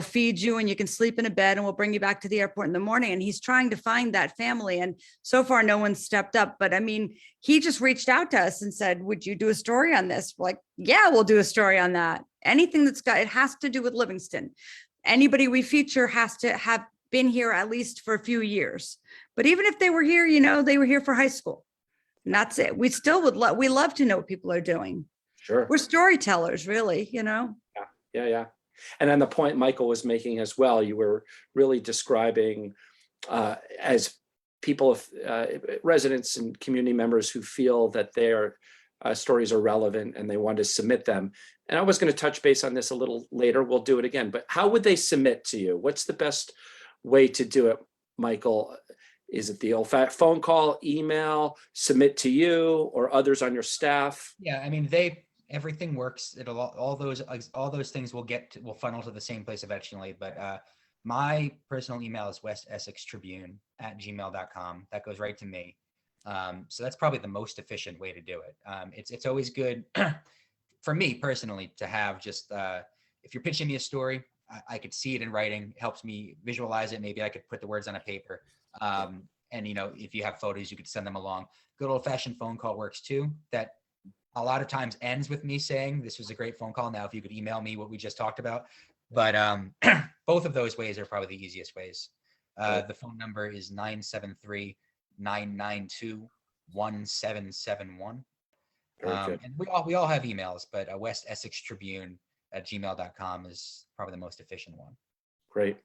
feed you and you can sleep in a bed and we'll bring you back to the airport in the morning. And he's trying to find that family. And so far, no one's stepped up. But I mean, he just reached out to us and said, would you do a story on this? We're like, yeah, we'll do a story on that. Anything it has to do with Livingston. Anybody we feature has to have been here at least for a few years. But even if they were here, they were here for high school. And that's it. We still we love to know what people are doing. Sure. We're storytellers, really, Yeah. And then the point Michael was making as well, you were really describing as people, residents and community members who feel that their stories are relevant and they want to submit them. And I was going to touch base on this a little later. We'll do it again. But how would they submit to you? What's the best way to do it, Michael? Is it the old phone call, email, submit to you or others on your staff? Yeah, I mean, everything works. All those things will funnel to the same place eventually. But my personal email is westessextribune@gmail.com. That goes right to me. So that's probably the most efficient way to do it. It's always good for me personally to have just if you're pitching me a story, I could see it in writing. It helps me visualize it. Maybe I could put the words on a paper. And if you have photos, you could send them along. Good old-fashioned phone call works too. That a lot of times ends with me saying, this was a great phone call. Now, if you could email me what we just talked about. But both of those ways are probably the easiest ways. The phone number is 973-992-1771. And we all have emails, but West Essex Tribune @gmail.com is probably the most efficient one. Great.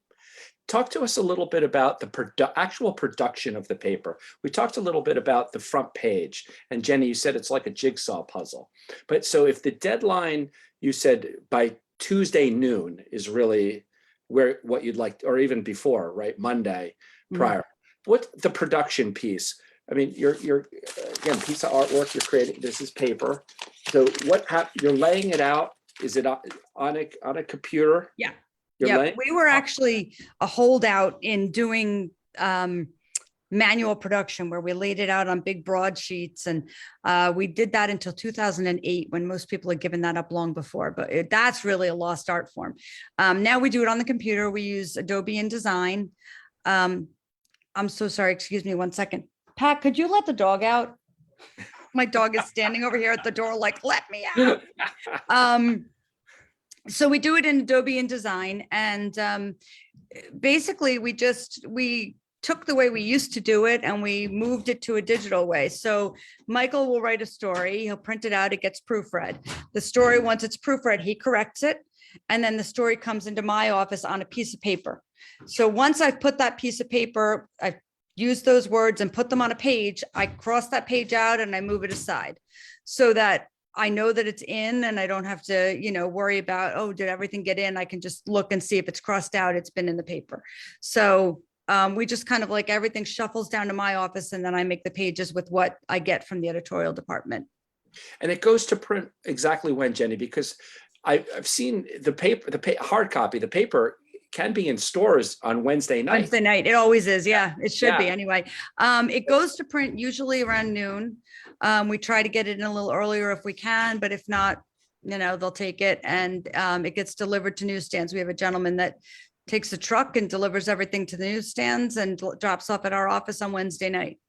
Talk to us a little bit about the actual production of the paper. We talked a little bit about the front page, and Jenny, you said it's like a jigsaw puzzle. But so if the deadline, you said by Tuesday noon is really what you'd like, or even before, right? Monday prior. What the production piece? I mean, you're again, piece of artwork you're creating. This is paper. So you're laying it out? Is it on a computer? Yeah. We were actually a holdout in doing manual production where we laid it out on big broadsheets, and we did that until 2008 when most people had given that up long before, but that's really a lost art form. Now we do it on the computer. We use Adobe InDesign. I'm so sorry, excuse me 1 second. Pat, could you let the dog out? My dog is standing over here at the door like, let me out. So we do it in Adobe InDesign, and basically we took the way we used to do it and we moved it to a digital way. So Michael will write a story, he'll print it out, it gets proofread. The story, once it's proofread, he corrects it, and then the story comes into my office on a piece of paper. So once I've put that piece of paper, I've used those words and put them on a page, I cross that page out and I move it aside. so that I know that it's in and I don't have to, worry about, oh, did everything get in? I can just look and see if it's crossed out, it's been in the paper. So we just kind of like everything shuffles down to my office and then I make the pages with what I get from the editorial department. And it goes to print exactly when, Jenny, because I've seen the paper, hard copy, the paper can be in stores on Wednesday night. Wednesday night, it always is. Yeah, it should be Yeah. anyway. It goes to print usually around noon. We try to get it in a little earlier if we can, but if not, they'll take it and it gets delivered to newsstands. We have a gentleman that takes a truck and delivers everything to the newsstands and drops off at our office on Wednesday night.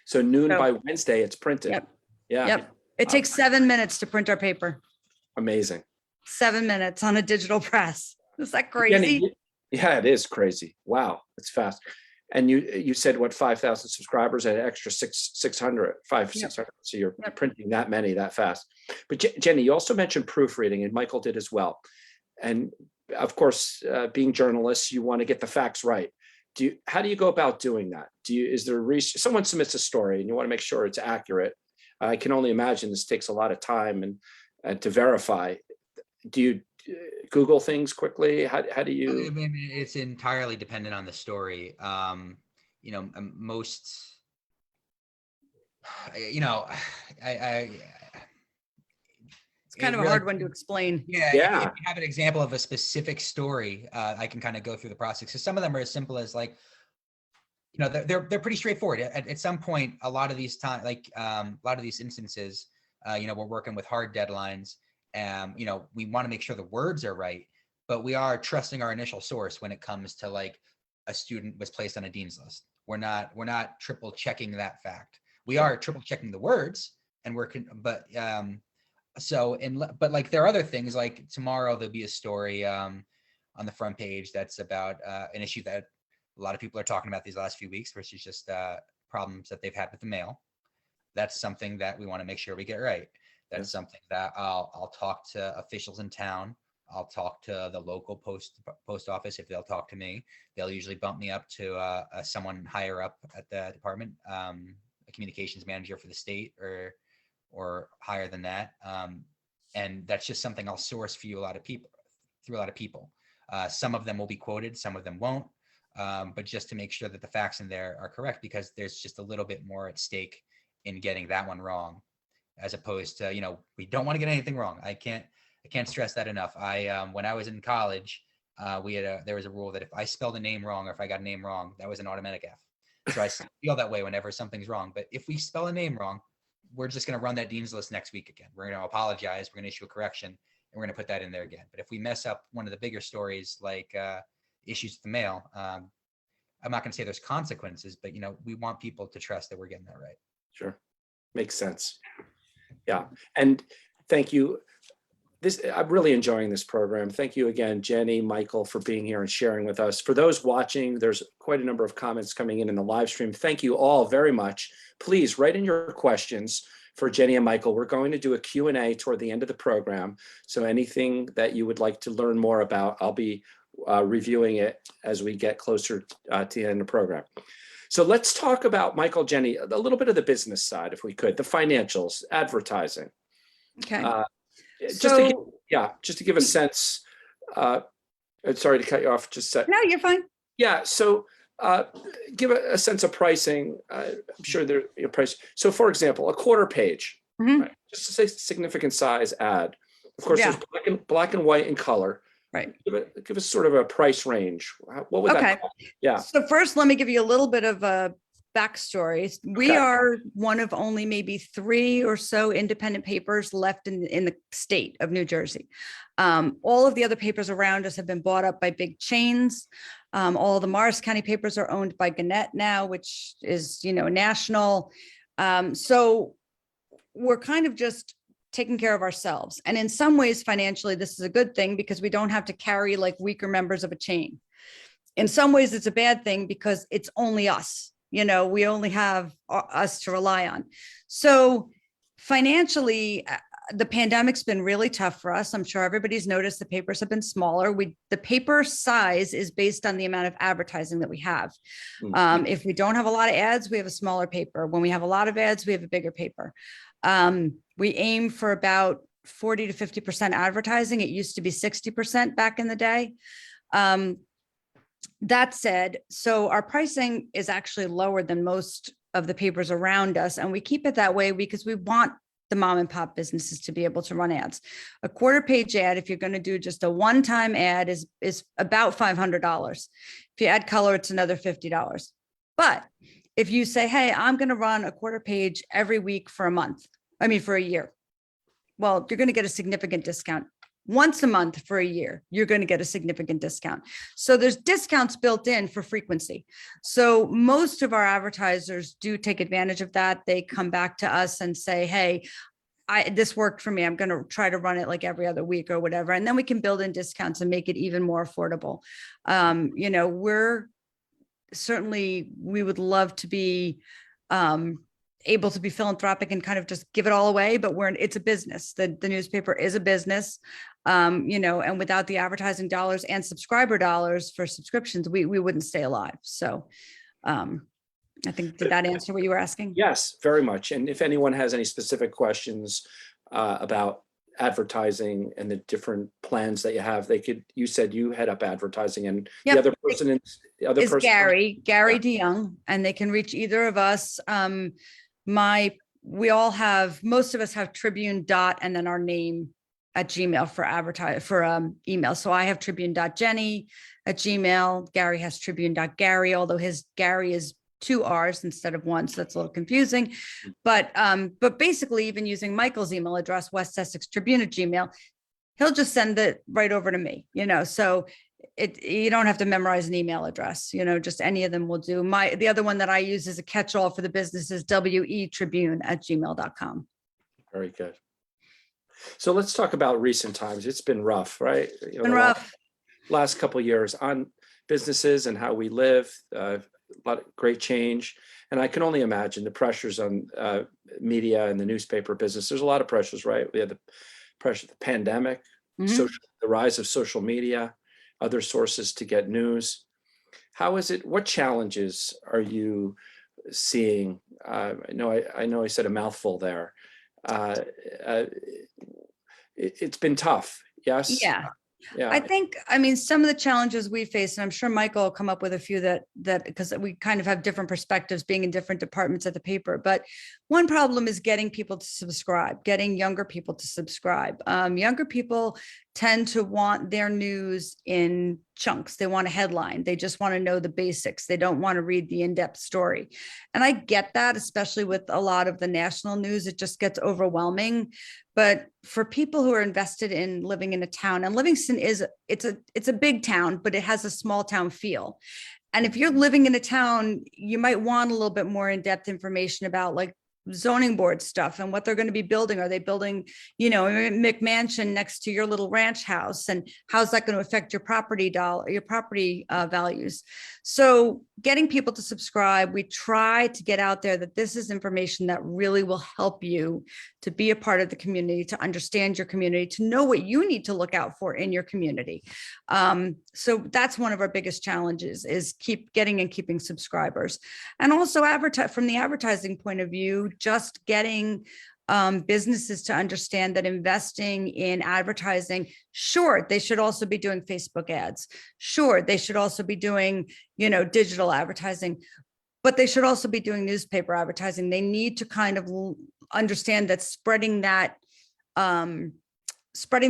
So noon by Wednesday, it's printed. Yep. Yeah. Yep. It takes 7 minutes to print our paper. Amazing. 7 minutes on a digital press. Is that crazy? Jenny, yeah, it is crazy. Wow, it's fast. And you said what, 5,000 subscribers and an extra 600. So you're printing that many that fast. But Jenny, you also mentioned proofreading, and Michael did as well. And of course, being journalists, you want to get the facts right. How do you go about doing that? Is there research? Someone submits a story and you want to make sure it's accurate. I can only imagine this takes a lot of time and to verify. Do you Google things quickly? How do you? I mean, it's entirely dependent on the story. Most, It's kind of a hard one to explain. Yeah. If you have an example of a specific story, I can kind of go through the process. So some of them are as simple as like, they're pretty straightforward. At some point, a lot of these instances, we're working with hard deadlines. We want to make sure the words are right, but we are trusting our initial source when it comes to like a student was placed on a dean's list. We're not triple checking that fact. We are triple checking the words, and but like there are other things like tomorrow there'll be a story on the front page that's about an issue that a lot of people are talking about these last few weeks, which is just problems that they've had with the mail. That's something that we want to make sure we get right. That's something that I'll talk to officials in town. I'll talk to the local post office if they'll talk to me. They'll usually bump me up to someone higher up at the department, a communications manager for the state or higher than that. And that's just something I'll source through a lot of people. Some of them will be quoted, some of them won't. But just to make sure that the facts in there are correct, because there's just a little bit more at stake in getting that one wrong, as opposed to, we don't want to get anything wrong. I can't stress that enough. When I was in college, there was a rule that if I spelled a name wrong or if I got a name wrong, that was an automatic F. So I feel that way whenever something's wrong. But if we spell a name wrong, we're just going to run that dean's list next week again. We're going to apologize. We're going to issue a correction, and we're going to put that in there again. But if we mess up one of the bigger stories, like issues with the mail, I'm not going to say there's consequences, but we want people to trust that we're getting that right. Sure, makes sense. Yeah, and thank you. I'm really enjoying this program. Thank you again, Jenny, Michael, for being here and sharing with us. For those watching, there's quite a number of comments coming in the live stream. Thank you all very much. Please write in your questions for Jenny and Michael. We're going to do a Q&A toward the end of the program. So anything that you would like to learn more about, I'll be reviewing it as we get closer to the end of the program. So let's talk about, Michael, Jenny, a little bit of the business side, if we could, the financials, advertising. Okay. Just to give a sense, sorry to cut you off, No, you're fine. Yeah, so give a sense of pricing. I'm sure there price. So for example, a quarter page, right? Just to say significant size ad. Of course, there's black and white and color. Right. Give us sort of a price range. What would that cost? Yeah. So first, let me give you a little bit of a backstory. We are one of only maybe 3 or so independent papers left in the state of New Jersey. All of the other papers around us have been bought up by big chains. All the Morris County papers are owned by Gannett now, which is, national. So we're kind of just taking care of ourselves. And in some ways, financially, this is a good thing because we don't have to carry like weaker members of a chain. In some ways, it's a bad thing because it's only us. We only have us to rely on. So financially, the pandemic's been really tough for us. I'm sure everybody's noticed the papers have been smaller. The paper size is based on the amount of advertising that we have. If we don't have a lot of ads, we have a smaller paper. When we have a lot of ads, we have a bigger paper. We aim for about 40 to 50% advertising. It used to be 60% back in the day. That said, so our pricing is actually lower than most of the papers around us. And we keep it that way because we want the mom and pop businesses to be able to run ads. A quarter page ad, if you're going to do just a one-time ad, is about $500. If you add color, it's another $50. But if you say, hey, I'm going to run a quarter page every week for a month, for a year, well, you're going to get a significant discount. Once a month for a year, you're going to get a significant discount. So there's discounts built in for frequency. So most of our advertisers do take advantage of that. They come back to us and say, hey, this worked for me. I'm going to try to run it like every other week or whatever. And then we can build in discounts and make it even more affordable. We would love to be able to be philanthropic and kind of just give it all away, but it's a business. The newspaper is a business, and without the advertising dollars and subscriber dollars for subscriptions, we wouldn't stay alive. So I think, did that answer what you were asking? Yes, very much. And if anyone has any specific questions about advertising and the different plans that you have, you said you head up advertising, and Yep. the other person is Gary DeYoung, and they can reach either of us. Most of us have Tribune and then our name at Gmail for email. So I have tribune.jenny@gmail. Gary has tribune.gary, although his Gary is 2 R's instead of 1. So that's a little confusing, but basically even using Michael's email address, West Essex Tribune @gmail, he'll just send it right over to me, so you don't have to memorize an email address, just any of them will do. The other one that I use as a catch-all for the business is wetribune@gmail.com. Very good. So let's talk about recent times. It's been rough, right? It's been rough. Last couple of years on businesses and how we live, a lot of great change. And I can only imagine the pressures on media and the newspaper business. There's a lot of pressures, right? We had the pressure of the pandemic, the rise of social media, other sources to get news. How is it? What challenges are you seeing? I know I said a mouthful there. It's been tough. Yes. Yeah. Yeah. I think, some of the challenges we face, and I'm sure Michael will come up with a few that because we kind of have different perspectives being in different departments of the paper. But one problem is getting people to subscribe, getting younger people to subscribe. Younger people tend to want their news in chunks. They want a headline. They just want to know the basics. They don't want to read the in-depth story. And I get that, especially with a lot of the national news, it just gets overwhelming. But for people who are invested in living in a town, and Livingston it's a big town, but it has a small town feel. And if you're living in a town, you might want a little bit more in-depth information about like zoning board stuff and what they're going to be building. Are they building, a McMansion next to your little ranch house? And how's that going to affect your property values? So getting people to subscribe, we try to get out there that this is information that really will help you to be a part of the community, to understand your community, to know what you need to look out for in your community. So that's one of our biggest challenges, is keeping subscribers. And also from the advertising point of view, just getting businesses to understand that investing in advertising, sure, they should also be doing Facebook ads. Sure, they should also be doing, digital advertising, but they should also be doing newspaper advertising. They need to kind of understand that spreading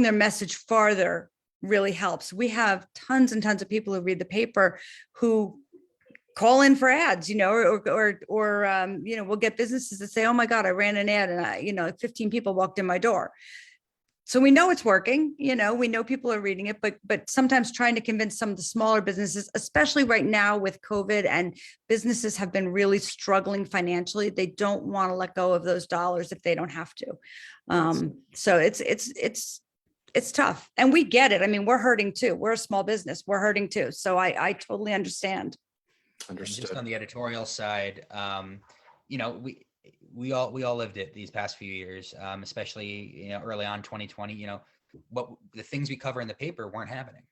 their message farther really helps. We have tons and tons of people who read the paper who call in for ads, or we'll get businesses that say, oh my God, I ran an ad and 15 people walked in my door. So we know it's working, we know people are reading it, but sometimes trying to convince some of the smaller businesses, especially right now with COVID, and businesses have been really struggling financially. They don't want to let go of those dollars if they don't have to. So it's tough, and we get it. We're hurting too. We're a small business. We're hurting too. So I totally understand. Understood. Just on the editorial side, we all lived it these past few years, especially early on 2020. What the things we cover in the paper weren't happening.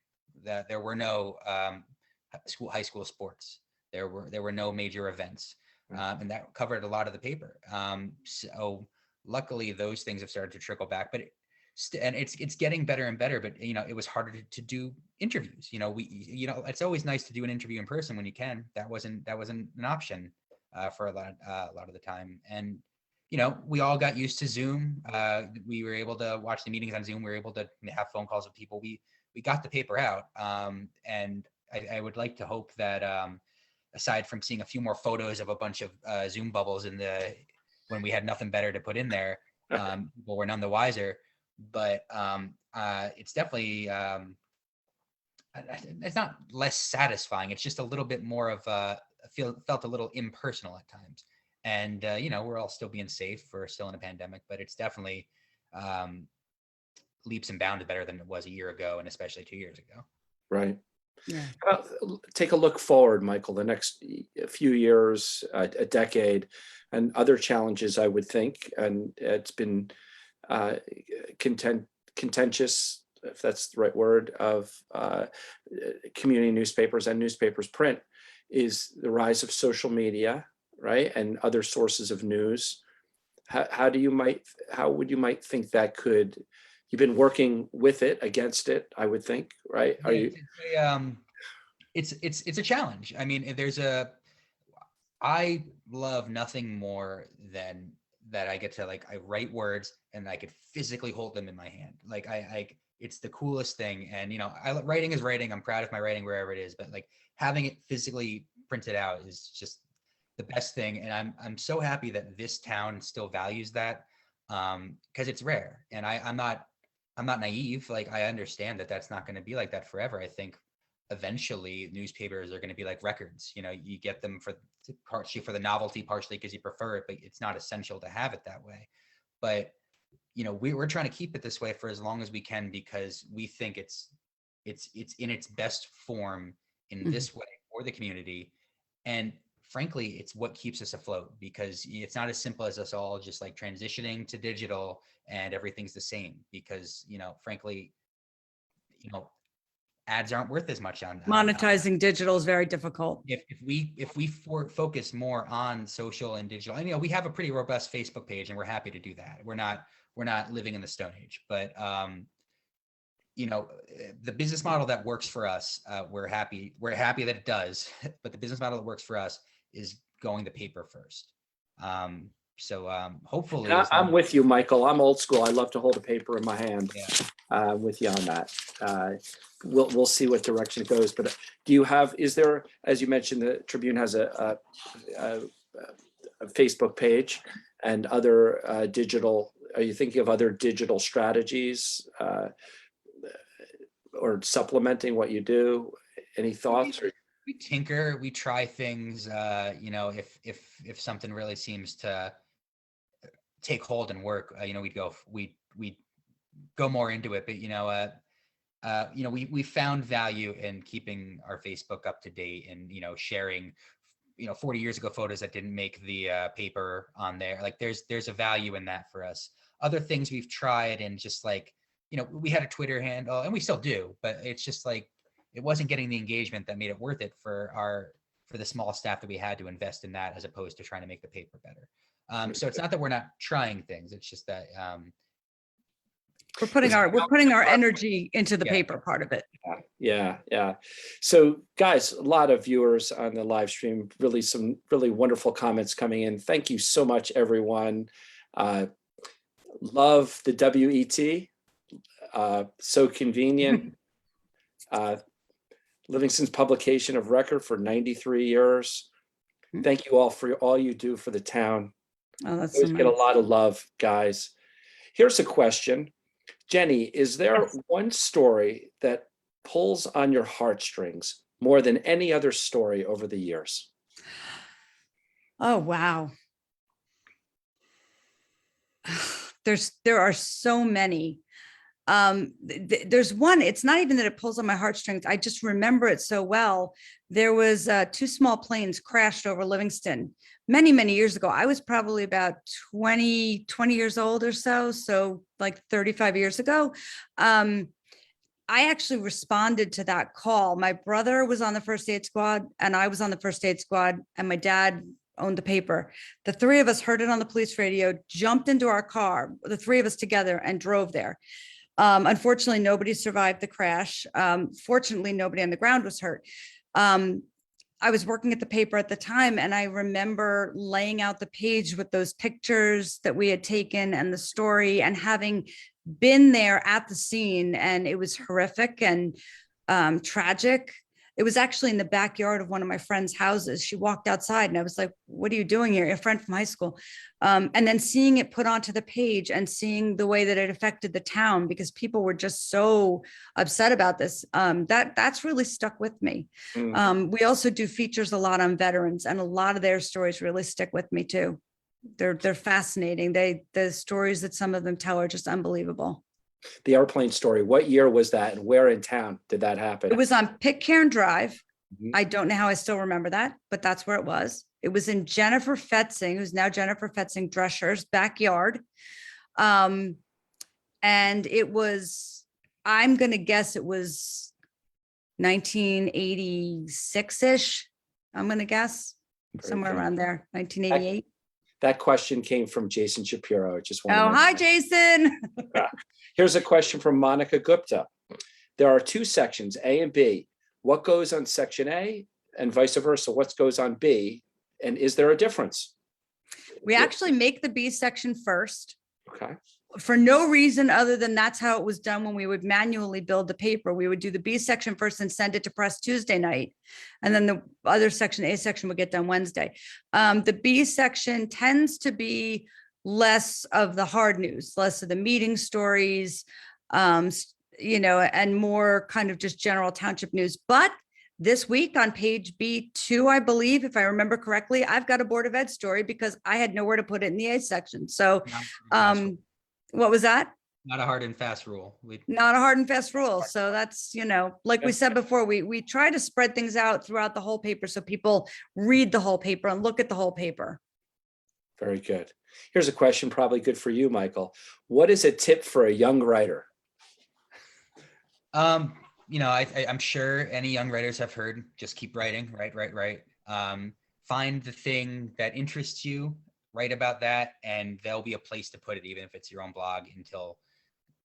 That there were no high school sports. There were no major events, and that covered a lot of the paper. So luckily those things have started to trickle back, but and it's getting better and better. But it was harder to do interviews. It's always nice to do an interview in person when you can. That wasn't an option for a lot of the time. And we all got used to Zoom. We were able to watch the meetings on Zoom. We were able to have phone calls with people. We got the paper out. And I would like to hope that aside from seeing a few more photos of a bunch of Zoom bubbles when we had nothing better to put in there, people were none the wiser. But it's definitely it's not less satisfying. It's just a little bit more of felt a little impersonal at times. And we're all still being safe. We're still in a pandemic, but it's definitely leaps and bounds better than it was a year ago, and especially 2 years ago. Right. Yeah. Take a look forward, Michael, the next few years, a decade, and other challenges, I would think. And it's been contentious, if that's the right word, of community newspapers and newspapers print, is the rise of social media, right, and other sources of news. How would you think that could? You've been working with it, against it, I would think, right? It's a challenge. I mean, I love nothing more than that I get to I write words and I could physically hold them in my hand. It's the coolest thing. And writing is writing. I'm proud of my writing wherever it is, but having it physically printed out is just the best thing. And I'm so happy that this town still values that, because it's rare. And I'm not naive. I understand that that's not going to be like that forever. I think eventually newspapers are going to be like records. You get them partially for the novelty, partially because you prefer it, but it's not essential to have it that way. But we're trying to keep it this way for as long as we can, because we think it's in its best form in this way for the community. And frankly, it's what keeps us afloat, because it's not as simple as us all just transitioning to digital and everything's the same, because frankly, ads aren't worth as much on Monetizing digital is very difficult. If we focus more on social and digital, and we have a pretty robust Facebook page, and we're happy to do that. We're not living in the Stone Age, but the business model that works for us, we're happy that it does. But the business model that works for us is going the paper first. Hopefully, I'm with you, Michael. I'm old school. I love to hold a paper in my hand. Yeah. I'm with you on that. We'll see what direction it goes. But is there, as you mentioned, the Tribune has a Facebook page and other digital. Are you thinking of other digital strategies or supplementing what you do? Any thoughts? We tinker, we try things. If something really seems to take hold and work, we'd go more into it. But we found value in keeping our Facebook up to date and sharing 40 years ago photos that didn't make the paper on there. There's a value in that for us. Other things we've tried, and just we had a Twitter handle, and we still do, but it's just it wasn't getting the engagement that made it worth it for the small staff that we had to invest in that, as opposed to trying to make the paper better. So it's not that we're not trying things. It's just that we're putting our energy into the paper part of it. Yeah. So guys, a lot of viewers on the live stream, some really wonderful comments coming in. Thank you so much, everyone. Love the WET. So convenient. Livingston's publication of record for 93 years. Thank you all for all you do for the town. Oh, that's always get a lot of love, guys. Here's a question. Jenny, is there one story that pulls on your heartstrings more than any other story over the years? Oh, wow. There are so many. There's one, it's not even that it pulls on my heartstrings. I just remember it so well. There was 2 small planes crashed over Livingston many, many years ago. I was probably about 20 years old or so. So 35 years ago. I actually responded to that call. My brother was on the first aid squad and I was on the first aid squad, and my dad owned the paper. The three of us heard it on the police radio, jumped into our car, the three of us together, and drove there. Unfortunately, nobody survived the crash. Fortunately, nobody on the ground was hurt. I was working at the paper at the time, and I remember laying out the page with those pictures that we had taken and the story, and having been there at the scene, and it was horrific and tragic. It was actually in the backyard of one of my friend's houses. She walked outside and I was like, what are you doing here? A friend from high school. And then seeing it put onto the page and seeing the way that it affected the town, because people were just so upset about this. That's really stuck with me. We also do features a lot on veterans, and a lot of their stories really stick with me too. They're fascinating. The stories that some of them tell are just unbelievable. The airplane story, what year was that, and where in town did that happen? It was on Pitcairn Drive. Mhm. I don't know how I still remember that, but that's where it was. It was in Jennifer Fetzing, who's now Jennifer Fetzing Drescher's backyard. And it was, I'm going to guess it was 1986-ish. I'm going to guess somewhere around there, 1988. That question came from Jason Shapiro. I just want Oh, hi, Jason. Here's a question from Monica Gupta. There are two sections, A and B. What goes on section A and vice versa? What goes on B? And is there a difference? We actually make the B section first. Okay. For no reason other than that's how it was done when we would manually build the paper. We would do the B section first and send it to press Tuesday night. And then the other section, A section, would get done Wednesday. The B section tends to be less of the hard news, less of the meeting stories, and more kind of just general township news. But this week on page B2, I believe, if I remember correctly, I've got a Board of Ed story because I had nowhere to put it in the A section. So, what was that? Not a hard and fast rule. Not a hard and fast rule. So that's, like we said before, we try to spread things out throughout the whole paper so people read the whole paper and look at the whole paper. Very good. Here's a question probably good for you, Michael. What is a tip for a young writer? I'm sure any young writers have heard, just keep writing, write. Find the thing that interests you, write about that, and there'll be a place to put it, even if it's your own blog, until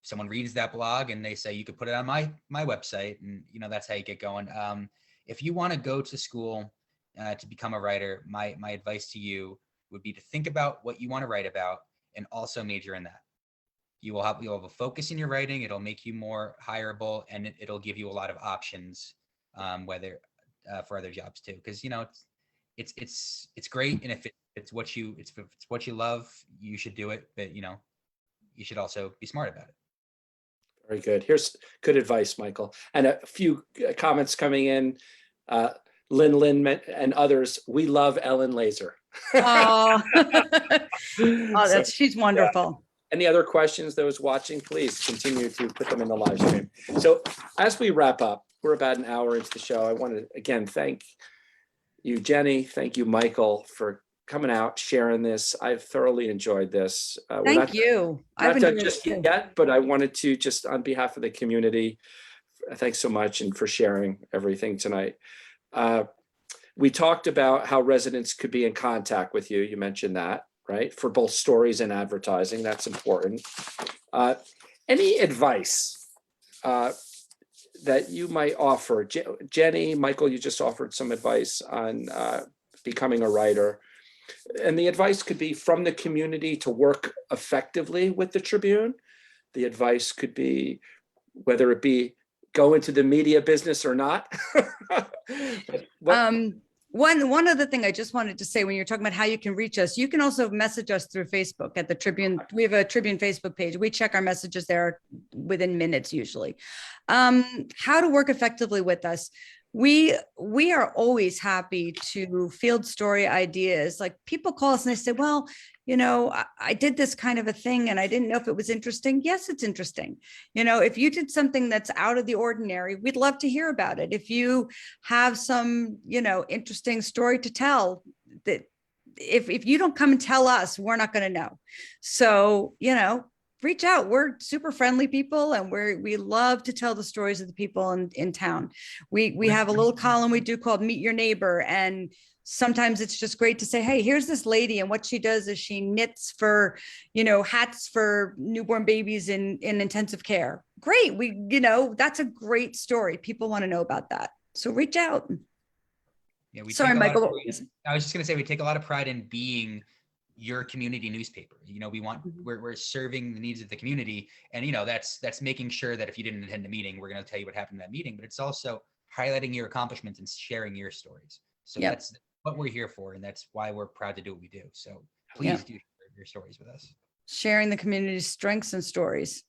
someone reads that blog and they say, you could put it on my website. And, that's how you get going. If you want to go to school to become a writer, my advice to you would be to think about what you want to write about and also major in that. You'll have a focus in your writing. It'll make you more hireable, and it'll give you a lot of options, whether for other jobs too. Because it's great, and if it's what you love, you should do it. But you should also be smart about it. Very good. Here's good advice, Michael. And a few comments coming in. Lynn and others. We love Ellen Laser. Oh, she's wonderful. Any other questions, those watching, please continue to put them in the live stream. So as we wrap up, we're about an hour into the show. I want to, again, thank you, Jenny. Thank you, Michael, for coming out, sharing this. I've thoroughly enjoyed this. Thank you. Not done just yet, but I wanted to just on behalf of the community, thanks so much and for sharing everything tonight. We talked about how residents could be in contact with you. You mentioned that, right? For both stories and advertising, that's important. Any advice that you might offer? Jenny, Michael, you just offered some advice on becoming a writer. And the advice could be from the community to work effectively with the Tribune. The advice could be, whether it be go into the media business or not. One other thing I just wanted to say, when you're talking about how you can reach us, you can also message us through Facebook at the Tribune. We have a Tribune Facebook page. We check our messages there within minutes usually. How to work effectively with us. We are always happy to field story ideas. Like, people call us and they say, well, I did this kind of a thing and I didn't know if it was interesting. Yes, it's interesting. If you did something that's out of the ordinary, we'd love to hear about it. If you have some, interesting story to tell, that if you don't come and tell us, we're not going to know. So, reach out. We're super friendly people, and we love to tell the stories of the people in town. We have a little column we do called Meet Your Neighbor, and sometimes it's just great to say, hey, here's this lady, and what she does is she knits for, hats for newborn babies in intensive care. Great. That's a great story. People want to know about that. So reach out. Yeah, Sorry, Michael. I was just going to say, we take a lot of pride in being your community newspaper. We're serving the needs of the community, and that's making sure that if you didn't attend a meeting, we're going to tell you what happened in that meeting, but it's also highlighting your accomplishments and sharing your stories. So that's what we're here for, and that's why we're proud to do what we do. So please do share your stories with us. Sharing the community's strengths and stories.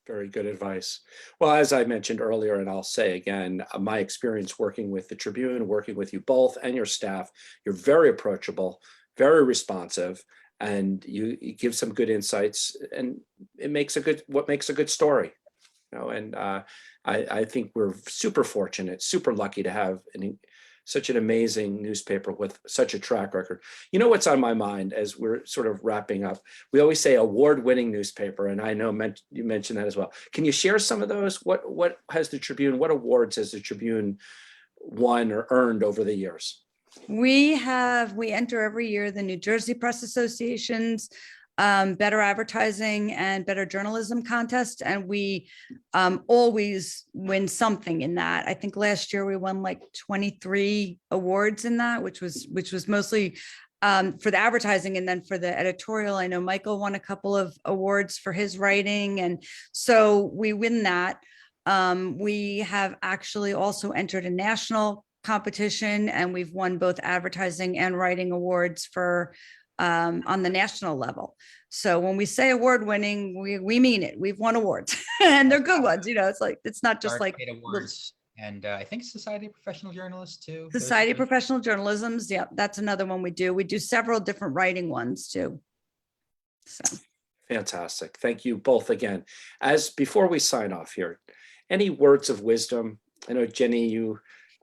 Very good advice. Well, as I mentioned earlier, and I'll say again, my experience working with the Tribune, working with you both and your staff, you're very approachable, very responsive, and you give some good insights, and it makes what makes a good story. And I think we're super fortunate, super lucky to have such an amazing newspaper with such a track record. What's on my mind as we're sort of wrapping up? We always say award-winning newspaper, and I know you mentioned that as well. Can you share some of those? What has the Tribune, what awards has the Tribune won or earned over the years? We enter every year the New Jersey Press Association's Better Advertising and Better Journalism contest, and we always win something in that. I think last year we won like 23 awards in that, which was mostly for the advertising, and then for the editorial, I know Michael won a couple of awards for his writing, and so we win that. We have actually also entered a national competition, and we've won both advertising and writing awards for on the national level. So when we say award winning, we mean it. We've won awards and they're good ones. It's not just like awards, and I think Society of Professional Journalists too. Society of Professional Journalism's. Yeah, that's another one we do. We do several different writing ones too. So fantastic. Thank you both again. Before we sign off here, any words of wisdom? I know, Jenny, you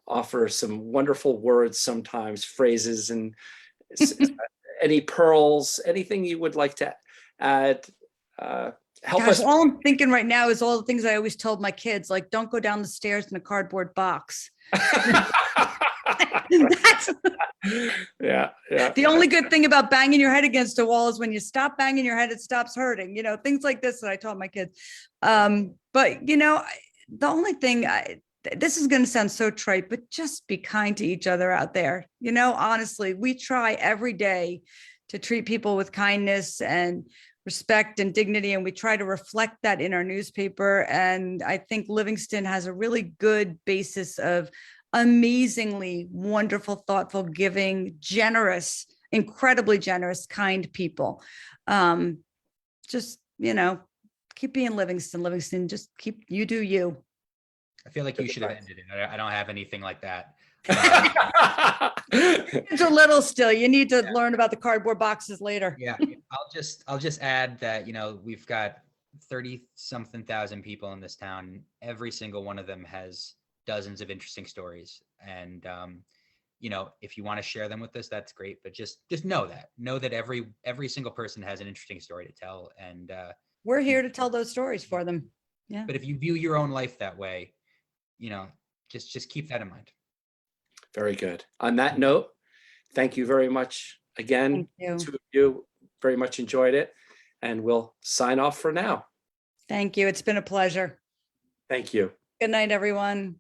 offer some wonderful words sometimes, phrases, and any pearls, anything you would like to add? Help us. All I'm thinking right now is all the things I always told my kids, like, don't go down the stairs in a cardboard box. Yeah. The only good thing about banging your head against a wall is when you stop banging your head, it stops hurting, things like this that I taught my kids. But, the only thing this is going to sound so trite, but just be kind to each other out there. Honestly, we try every day to treat people with kindness and respect and dignity, and we try to reflect that in our newspaper. And I think Livingston has a really good basis of amazingly wonderful, thoughtful, giving, generous, incredibly generous, kind people. Just, keep being Livingston, just you do you. I feel like you should have ended it. I don't have anything like that. It's a little still. You need to learn about the cardboard boxes later. Yeah, I'll just add that we've got 30-something thousand people in this town. Every single one of them has dozens of interesting stories, and if you want to share them with us, that's great. But just know that every single person has an interesting story to tell, and we're here to tell those stories for them. Yeah. But if you view your own life that way, just keep that in mind. Very good. On that note, thank you very much again. Thank you. Two of you, very much enjoyed it, and we'll sign off for now. Thank you. It's been a pleasure. Thank you. Good night, everyone.